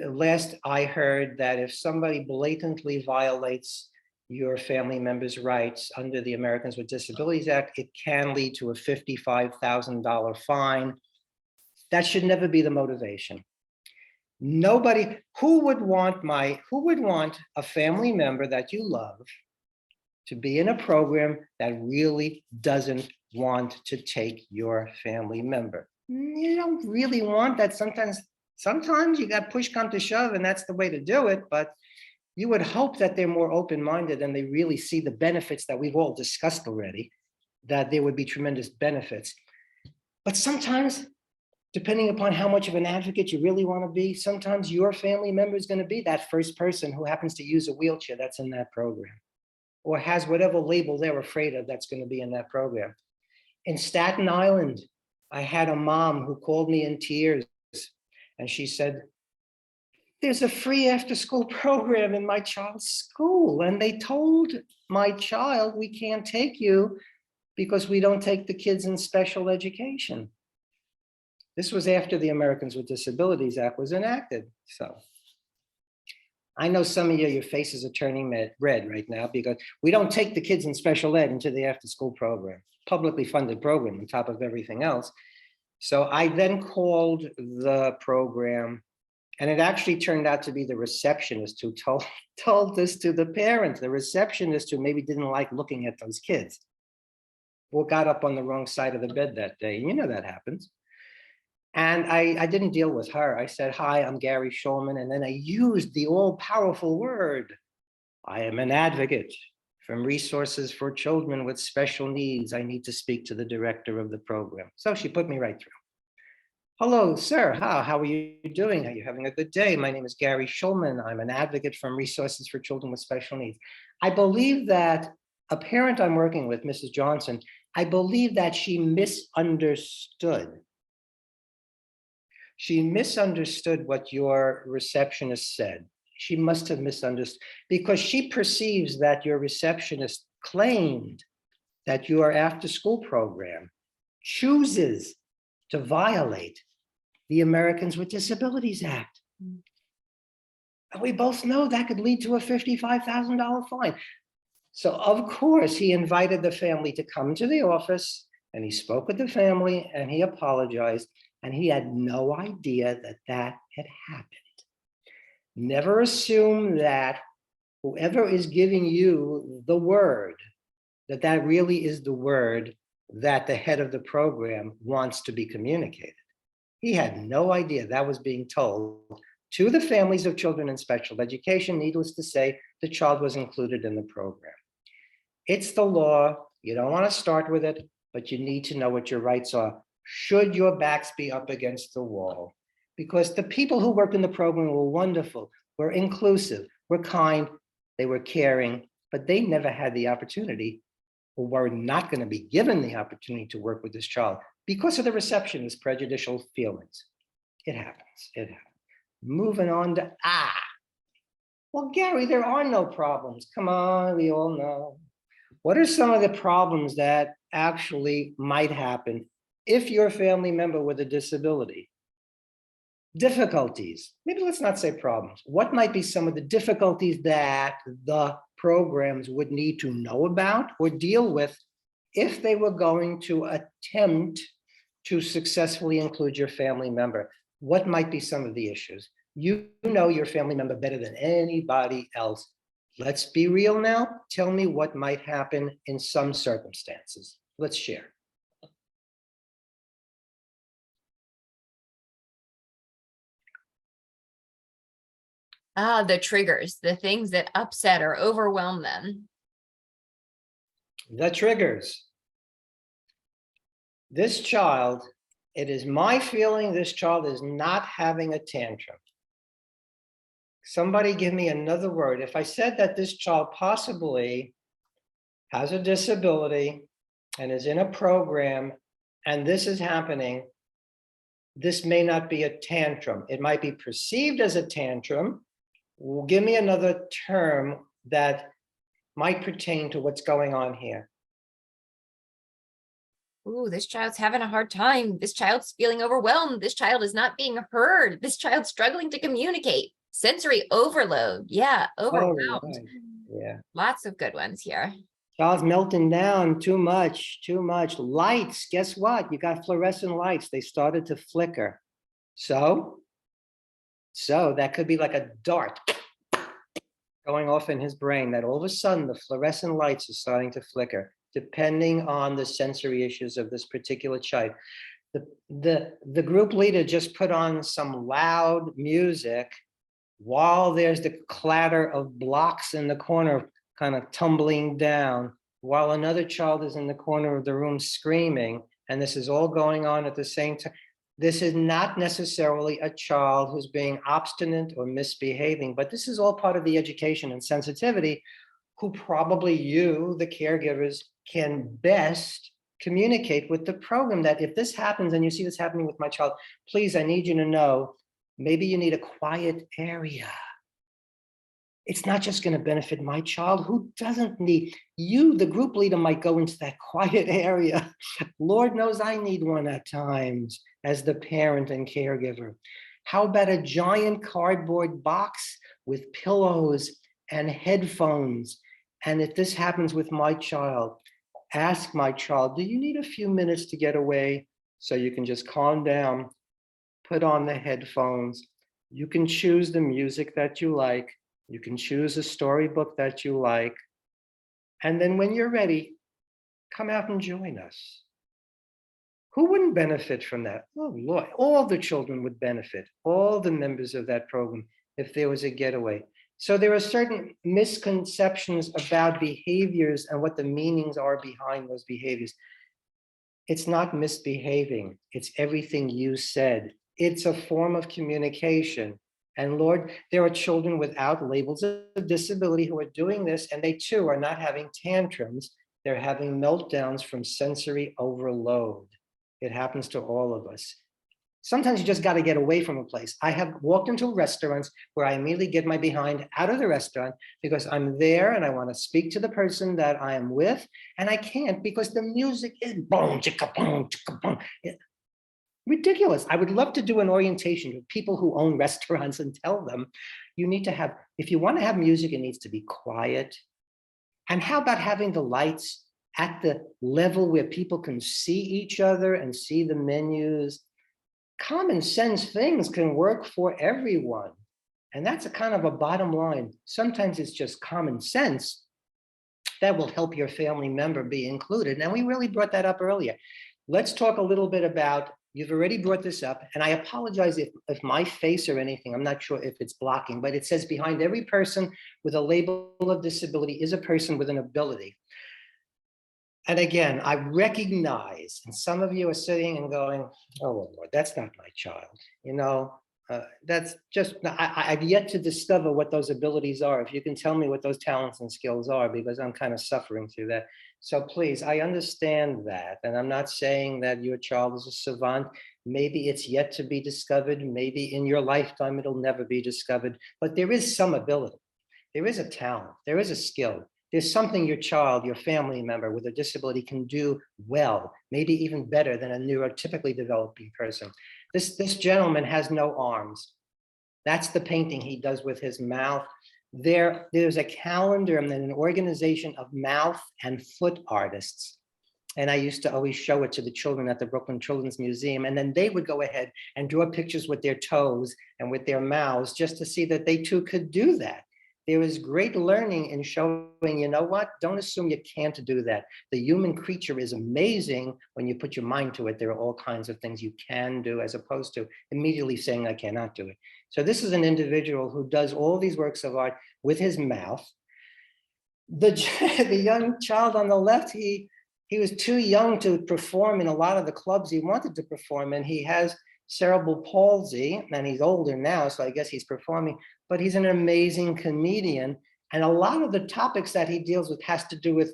Last I heard that if somebody blatantly violates your family member's rights under the Americans with Disabilities Act, it can lead to a $55,000 fine. That should never be the motivation. Nobody, who would want a family member that you love to be in a program that really doesn't want to take your family member? You don't really want that. Sometimes you got push come to shove and that's the way to do it, but you would hope that they're more open-minded and they really see the benefits that we've all discussed already, that there would be tremendous benefits. But sometimes, depending upon how much of an advocate you really want to be, sometimes your family member is going to be that first person who happens to use a wheelchair that's in that program, or has whatever label they're afraid of that's going to be in that program. In Staten Island, I had a mom who called me in tears and she said, there's a free after-school program in my child's school. And they told my child, we can't take you because we don't take the kids in special education. This was after the Americans with Disabilities Act was enacted. So I know some of you, your faces are turning red right now because we don't take the kids in special ed into the after-school program, publicly funded program on top of everything else. So I then called the program, and it actually turned out to be the receptionist who told this to the parents, the receptionist who maybe didn't like looking at those kids, or got up on the wrong side of the bed that day. And you know that happens. And I didn't deal with her. I said, hi, I'm Gary Shulman. And then I used the all-powerful word. I am an advocate from Resources for Children with Special Needs. I need to speak to the director of the program. So she put me right through. Hello, sir. How are you doing? Are you having a good day? My name is Gary Shulman. I'm an advocate from Resources for Children with Special Needs. I believe that a parent I'm working with, Mrs. Johnson, I believe that she misunderstood. She misunderstood what your receptionist said. She must have misunderstood because she perceives that your receptionist claimed that your after-school program chooses to violate the Americans with Disabilities Act. And we both know that could lead to a $55,000 fine. So of course, he invited the family to come to the office and he spoke with the family and he apologized. And he had no idea that that had happened. Never assume that whoever is giving you the word, that really is the word that the head of the program wants to be communicated. He had no idea that was being told to the families of children in special education. Needless to say, the child was included in the program. It's the law. You don't want to start with it, but you need to know what your rights are. Should your backs be up against the wall? Because the people who work in the program were wonderful, were inclusive, were kind, they were caring, but they never had the opportunity, or were not going to be given the opportunity to work with this child because of the receptionist's prejudicial feelings. It happens. It happens. Moving on to well, Gary, there are no problems. Come on, we all know. What are some of the problems that actually might happen if you're a family member with a disability? Difficulties. Maybe let's not say problems. What might be some of the difficulties that the programs would need to know about or deal with if they were going to attempt to successfully include your family member? What might be some of the issues? You know your family member better than anybody else. Let's be real now. Tell me what might happen in some circumstances. Let's share. The triggers, the things that upset or overwhelm them. The triggers. This child, it is my feeling this child is not having a tantrum. Somebody give me another word. If I said that this child possibly has a disability and is in a program and this is happening, this may not be a tantrum. It might be perceived as a tantrum. Well, give me another term that might pertain to what's going on here. Ooh, this child's having a hard time. This child's feeling overwhelmed. This child is not being heard. This child's struggling to communicate. Sensory overload. Yeah, overwhelmed. Right. Yeah. Lots of good ones here. Child's melting down too much, too much. Lights, guess what? You got fluorescent lights. They started to flicker. So that could be like a dart going off in his brain, that all of a sudden the fluorescent lights are starting to flicker, depending on the sensory issues of this particular child. The group leader just put on some loud music while there's the clatter of blocks in the corner kind of tumbling down, while another child is in the corner of the room screaming, and this is all going on at the same time. This is not necessarily a child who's being obstinate or misbehaving, but this is all part of the education and sensitivity who probably you, the caregivers, can best communicate with the program that if this happens and you see this happening with my child, please, I need you to know, maybe you need a quiet area. It's not just going to benefit my child. Who doesn't need you? The group leader might go into that quiet area. Lord knows I need one at times as the parent and caregiver. How about a giant cardboard box with pillows and headphones? And if this happens with my child, ask my child, do you need a few minutes to get away so you can just calm down, put on the headphones. You can choose the music that you like. You can choose a storybook that you like. And then when you're ready, come out and join us. Who wouldn't benefit from that? Oh, Lord, all the children would benefit, all the members of that program, if there was a getaway. So there are certain misconceptions about behaviors and what the meanings are behind those behaviors. It's not misbehaving. It's everything you said. It's a form of communication. And Lord, there are children without labels of disability who are doing this, and they too are not having tantrums. They're having meltdowns from sensory overload. It happens to all of us. Sometimes you just got to get away from a place. I have walked into restaurants where I immediately get my behind out of the restaurant because I'm there and I want to speak to the person that I am with, and I can't because the music is boom, chicka, boom, chicka, boom. Ridiculous. I would love to do an orientation with people who own restaurants and tell them, you need to have, if you want to have music, it needs to be quiet. And how about having the lights at the level where people can see each other and see the menus? Common sense things can work for everyone. And that's a kind of a bottom line. Sometimes it's just common sense that will help your family member be included. And we really brought that up earlier. Let's talk a little bit about, you've already brought this up, and I apologize if my face or anything, I'm not sure if it's blocking, but it says behind every person with a label of disability is a person with an ability. And again, I recognize, and some of you are sitting and going, oh Lord, that's not my child. You know, that's just, I've yet to discover what those abilities are. If you can tell me what those talents and skills are, because I'm kind of suffering through that. So please, I understand that. And I'm not saying that your child is a savant. Maybe it's yet to be discovered. Maybe in your lifetime, it'll never be discovered, but there is some ability. There is a talent, there is a skill. There's something your child, your family member with a disability can do well, maybe even better than a neurotypically developing person. This gentleman has no arms. That's the painting he does with his mouth. There's a calendar and then an organization of mouth and foot artists. And I used to always show it to the children at the Brooklyn Children's Museum. And then they would go ahead and draw pictures with their toes and with their mouths just to see that they too could do that. There is great learning in showing, you know what, don't assume you can't do that. The human creature is amazing when you put your mind to it. There are all kinds of things you can do as opposed to immediately saying, I cannot do it. So this is an individual who does all these works of art with his mouth. The young child on the left, he was too young to perform in a lot of the clubs he wanted to perform in. He has cerebral palsy, and he's older now, so I guess he's performing, but he's an amazing comedian. And a lot of the topics that he deals with has to do with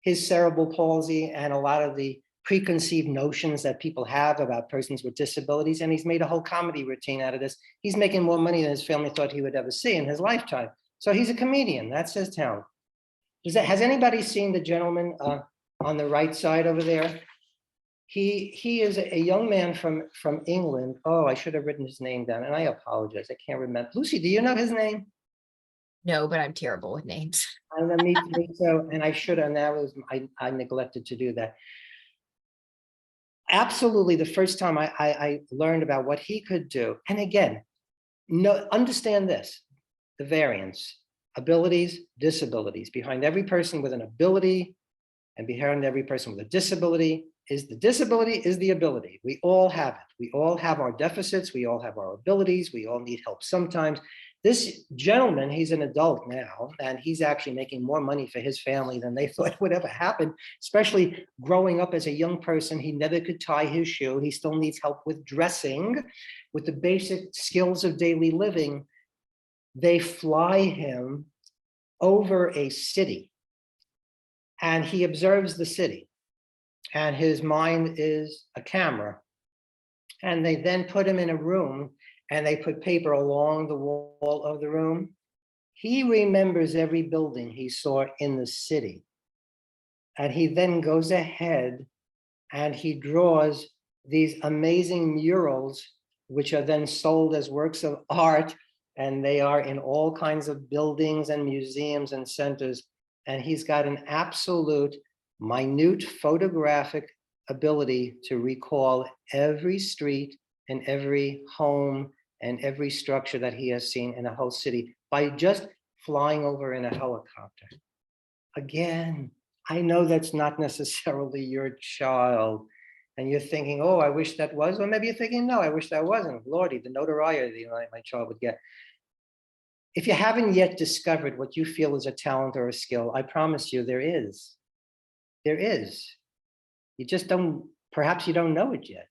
his cerebral palsy and a lot of the preconceived notions that people have about persons with disabilities. And he's made a whole comedy routine out of this. He's making more money than his family thought he would ever see in his lifetime. So he's a comedian, that's his talent. Has anybody seen the gentleman on the right side over there? He is a young man from England. Oh, I should have written his name down, and I apologize. I can't remember. Lucy, do you know his name? No, but I'm terrible with names. I know, me too, and I should have. Now I neglected to do that. Absolutely, the first time I learned about what he could do, and again, understand this: the variance, abilities, disabilities. Behind every person with an ability, and behind every person with a disability is the ability. We all have it. We all have our deficits. We all have our abilities. We all need help sometimes. This gentleman, he's an adult now, and he's actually making more money for his family than they thought would ever happen, especially growing up as a young person. He never could tie his shoe. He still needs help with dressing, with the basic skills of daily living. They fly him over a city, and he observes the city. And his mind is a camera. And they then put him in a room, and they put paper along the wall of the room. He remembers every building he saw in the city. And he then goes ahead and he draws these amazing murals, which are then sold as works of art. And they are in all kinds of buildings and museums and centers. And he's got an absolute minute photographic ability to recall every street and every home and every structure that he has seen in a whole city by just flying over in a helicopter. Again, I know that's not necessarily your child, and you're thinking, oh, I wish that was, or maybe you're thinking, no, I wish that wasn't. Lordy, the notoriety my child would get. If you haven't yet discovered what you feel is a talent or a skill, I promise you there is. There is. You just don't, perhaps you don't know it yet.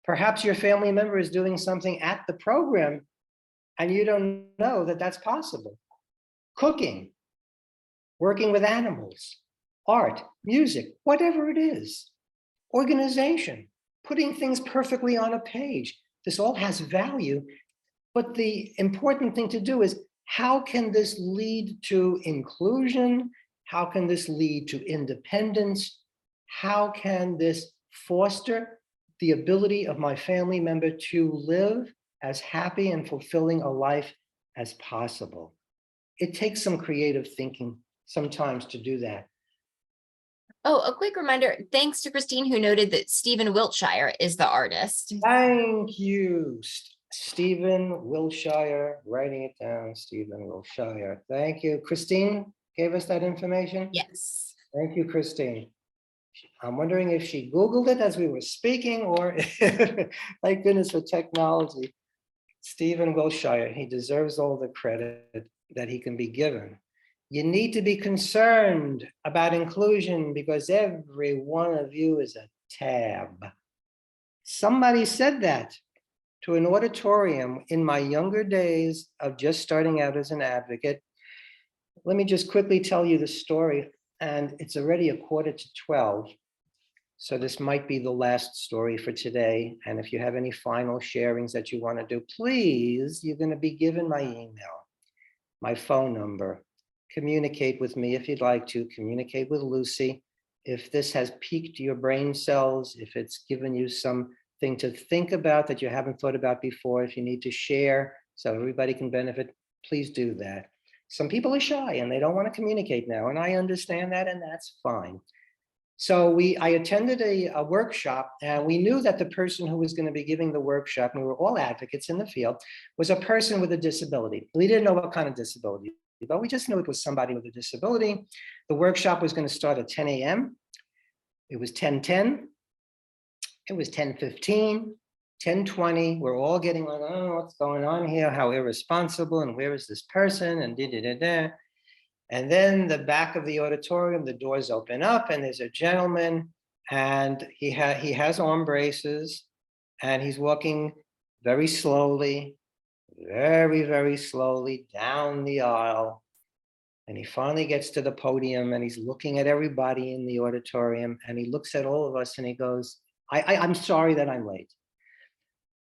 Perhaps your family member is doing something at the program and you don't know that that's possible. Cooking, working with animals, art, music, whatever it is. Organization, putting things perfectly on a page. This all has value. But the important thing to do is, how can this lead to inclusion? How can this lead to independence? How can this foster the ability of my family member to live as happy and fulfilling a life as possible? It takes some creative thinking sometimes to do that. Oh, a quick reminder. Thanks to Christine, who noted that Stephen Wiltshire is the artist. Thank you. Stephen Wilshire, writing it down, Stephen Wilshire. Thank you. Christine gave us that information? Yes. Thank you, Christine. I'm wondering if she Googled it as we were speaking or, thank goodness for technology. Stephen Wilshire, he deserves all the credit that he can be given. You need to be concerned about inclusion because every one of you is a tab. Somebody said that to an auditorium in my younger days of just starting out as an advocate. Let me just quickly tell you the story, and it's already 11:45. So this might be the last story for today. And if you have any final sharings that you want to do, please, you're going to be given my email, my phone number. Communicate with me if you'd like to. Communicate with Lucy. If this has piqued your brain cells, if it's given you something to think about that you haven't thought about before, if you need to share so everybody can benefit, please do that. Some people are shy and they don't want to communicate now, and I understand that, and that's fine. So I attended a workshop, and we knew that the person who was going to be giving the workshop, and we were all advocates in the field, was a person with a disability. We didn't know what kind of disability, but we just knew it was somebody with a disability. The workshop was going to start at 10 a.m. It was 10:10. It was 10:15, 10:20. We're all getting like, oh, what's going on here? How irresponsible, and where is this person? And da-da-da-da. And then the back of the auditorium, the doors open up, and there's a gentleman, and he has arm braces, and he's walking very slowly, very, very slowly down the aisle. And he finally gets to the podium, and he's looking at everybody in the auditorium, and he looks at all of us, and he goes, I'm sorry that I'm late.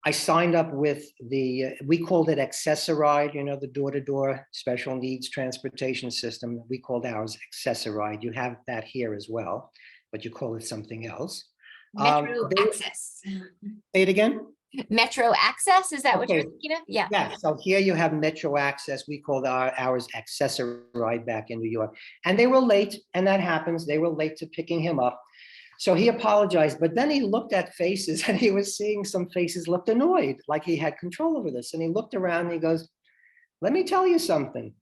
I signed up with we called it Accessoride, the door-to-door special needs transportation system. We called ours Accessoride. You have that here as well, but you call it something else. Metro Access. Say it again? Metro Access, is that what you're Okay. thinking of? Yeah. Yeah, so here you have Metro Access. We called ours Accessoride back in New York. And they were late, and that happens. They were late to picking him up. So he apologized, but then he looked at faces, and he was seeing some faces looked annoyed, like he had control over this. And he looked around and he goes, let me tell you something.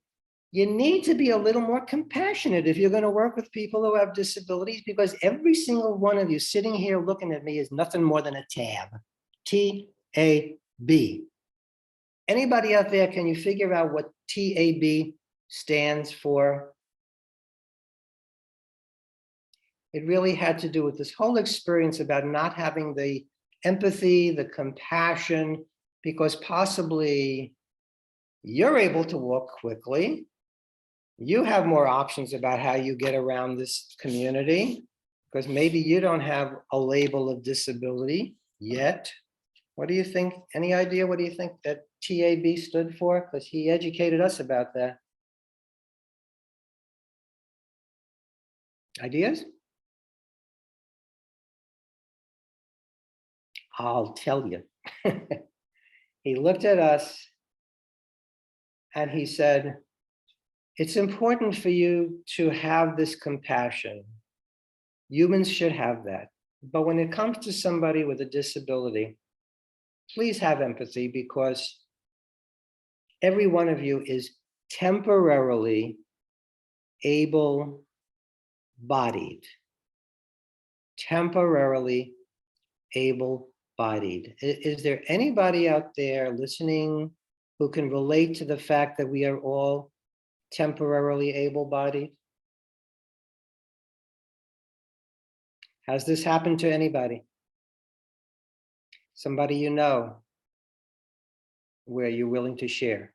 You need to be a little more compassionate if you're going to work with people who have disabilities, because every single one of you sitting here looking at me is nothing more than a tab. T-A-B. Anybody out there, can you figure out what TAB stands for? It really had to do with this whole experience about not having the empathy, the compassion, because possibly you're able to walk quickly. You have more options about how you get around this community, because maybe you don't have a label of disability yet. What do you think? Any idea what do you think that TAB stood for? Because he educated us about that. Ideas? I'll tell you. He looked at us and he said, it's important for you to have this compassion. Humans should have that. But when it comes to somebody with a disability, please have empathy, because every one of you is temporarily able-bodied. Temporarily able-bodied. Is there anybody out there listening who can relate to the fact that we are all temporarily able-bodied? Has this happened to anybody? Somebody you know where you're willing to share?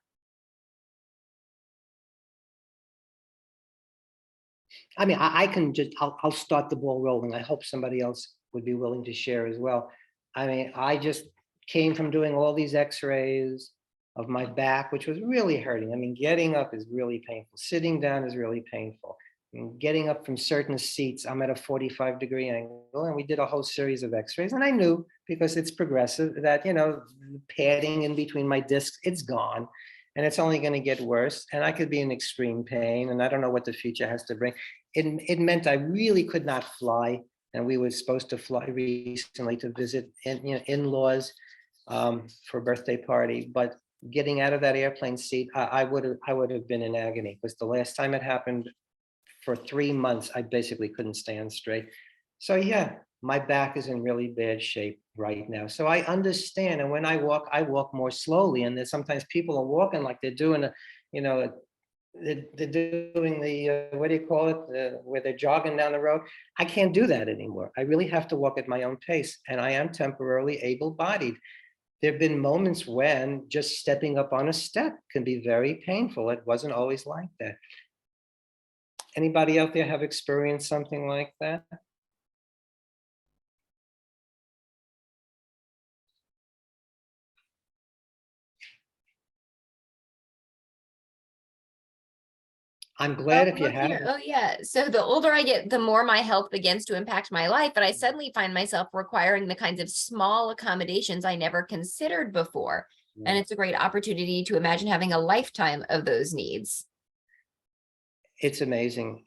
I mean, I can just, I'll start the ball rolling. I hope somebody else would be willing to share as well. I mean, I just came from doing all these x-rays of my back, which was really hurting. I mean, getting up is really painful. Sitting down is really painful. And getting up from certain seats, I'm at a 45-degree angle, and we did a whole series of x-rays. And I knew, because it's progressive, that, the padding in between my discs, it's gone. And it's only going to get worse. And I could be in extreme pain, and I don't know what the future has to bring. It meant I really could not fly. And we were supposed to fly recently to visit in-laws. for a birthday party, but getting out of that airplane seat, I would have been in agony, because the last time it happened, for 3 months, I basically couldn't stand straight. So yeah, my back is in really bad shape right now. So I understand. And when I walk more slowly. And there's sometimes people are walking like they're doing a, you know, they're doing the, what do you call it? Where they're jogging down the road. I can't do that anymore. I really have to walk at my own pace. And I am temporarily able-bodied. There have been moments when just stepping up on a step can be very painful. It wasn't always like that. Anybody out there have experienced something like that? I'm Oh, glad if you look here. haven't. Oh, yeah. So the older I get, the more my health begins to impact my life. And I suddenly find myself requiring the kinds of small accommodations I never considered before. And it's a great opportunity to imagine having a lifetime of those needs. It's amazing.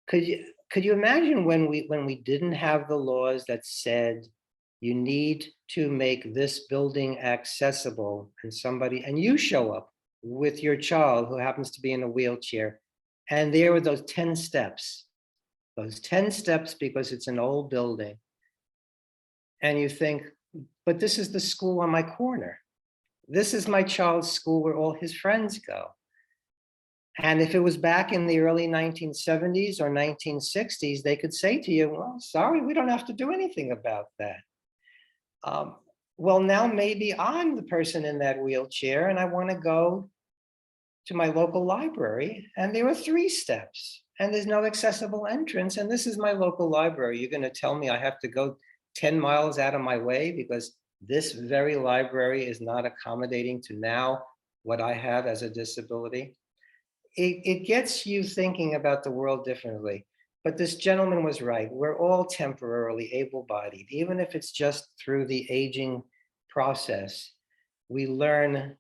Could you imagine when we didn't have the laws that said you need to make this building accessible, and you show up with your child who happens to be in a wheelchair, and there were those 10 steps because it's an old building. And you think, but this is the school on my corner. This is my child's school where all his friends go. And if it was back in the early 1970s or 1960s, they could say to you, well, sorry, we don't have to do anything about that. Um, well, now maybe I'm the person in that wheelchair and I want to go to my local library, and there are 3 steps and there's no accessible entrance. And this is my local library. You're going to tell me I have to go 10 miles out of my way because this very library is not accommodating to now what I have as a disability? It gets you thinking about the world differently. But this gentleman was right. We're all temporarily able-bodied, even if it's just through the aging process. We learn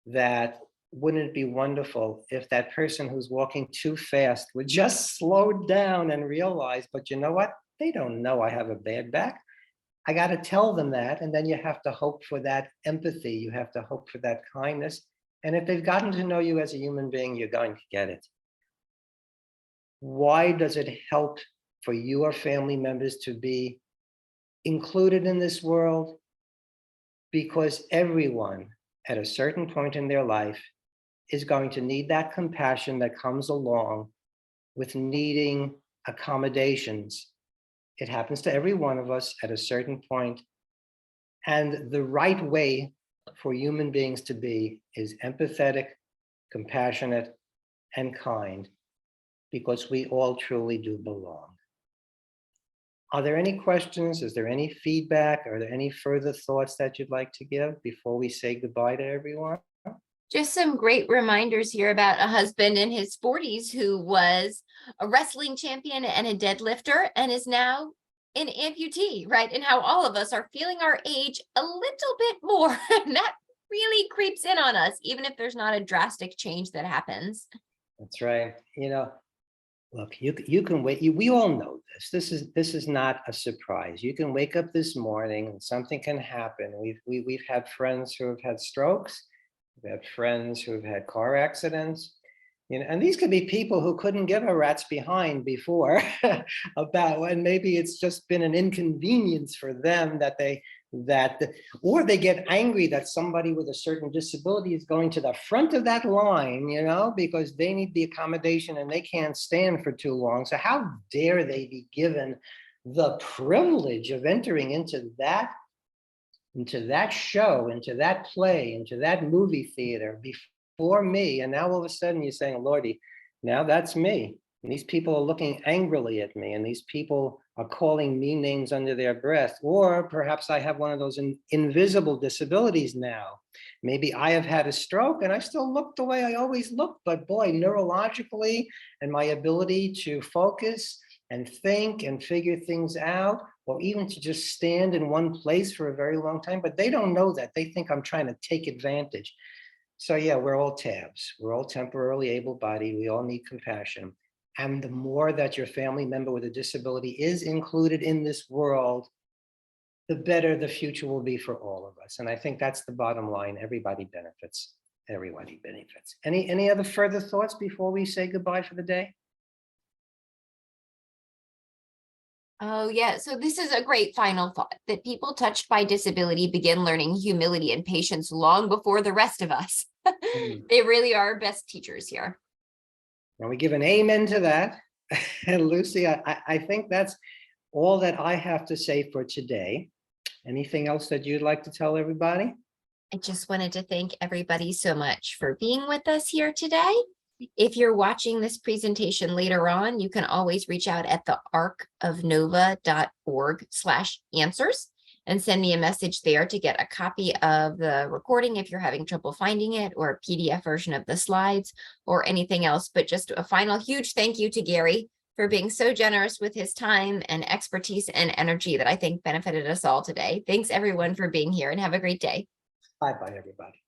that, wouldn't it be wonderful if that person who's walking too fast would just slow down and realize, but you know what? They don't know I have a bad back. I got to tell them that. And then you have to hope for that empathy. You have to hope for that kindness. And if they've gotten to know you as a human being, you're going to get it. Why does it help for your family members to be included in this world? Because everyone at a certain point in their life is going to need that compassion that comes along with needing accommodations. It happens to every one of us at a certain point. And the right way for human beings to be is empathetic, compassionate, and kind, because we all truly do belong. Are there any questions? Is there any feedback? Are there any further thoughts that you'd like to give before we say goodbye to everyone? Just some great reminders here about a husband in his 40s who was a wrestling champion and a deadlifter and is now an amputee, right? And how all of us are feeling our age a little bit more. And that really creeps in on us, even if there's not a drastic change that happens. That's right. Look, you can wait. We all know this. This is not a surprise. You can wake up this morning and something can happen. We've had friends who have had strokes. We've had friends who have had car accidents. And these could be people who couldn't give a rat's behind before and maybe it's just been an inconvenience for them or they get angry that somebody with a certain disability is going to the front of that line, because they need the accommodation and they can't stand for too long. So how dare they be given the privilege of entering into that show, into that play, into that movie theater before me. And now all of a sudden you're saying, Lordy, now that's me. And these people are looking angrily at me, and these people are calling me names under their breath. Or perhaps I have one of those invisible disabilities now. Maybe I have had a stroke and I still look the way I always look, but boy, neurologically and my ability to focus and think and figure things out, or even to just stand in one place for a very long time, but they don't know that. They think I'm trying to take advantage. So yeah, we're all tabs. We're all temporarily able-bodied. We all need compassion. And the more that your family member with a disability is included in this world, the better the future will be for all of us. And I think that's the bottom line. Everybody benefits. Everybody benefits. Any other further thoughts before we say goodbye for the day? Oh, yeah. So this is a great final thought that people touched by disability begin learning humility and patience long before the rest of us. They really are our best teachers here. And we give an amen to that. And Lucy, I think that's all that I have to say for today. Anything else that you'd like to tell everybody? I just wanted to thank everybody so much for being with us here today. If you're watching this presentation later on, you can always reach out at the arcofnova.org/answers and send me a message there to get a copy of the recording if you're having trouble finding it, or a PDF version of the slides or anything else. But just a final huge thank you to Gary for being so generous with his time and expertise and energy that I think benefited us all today. Thanks everyone for being here, and have a great day. Bye-bye, everybody.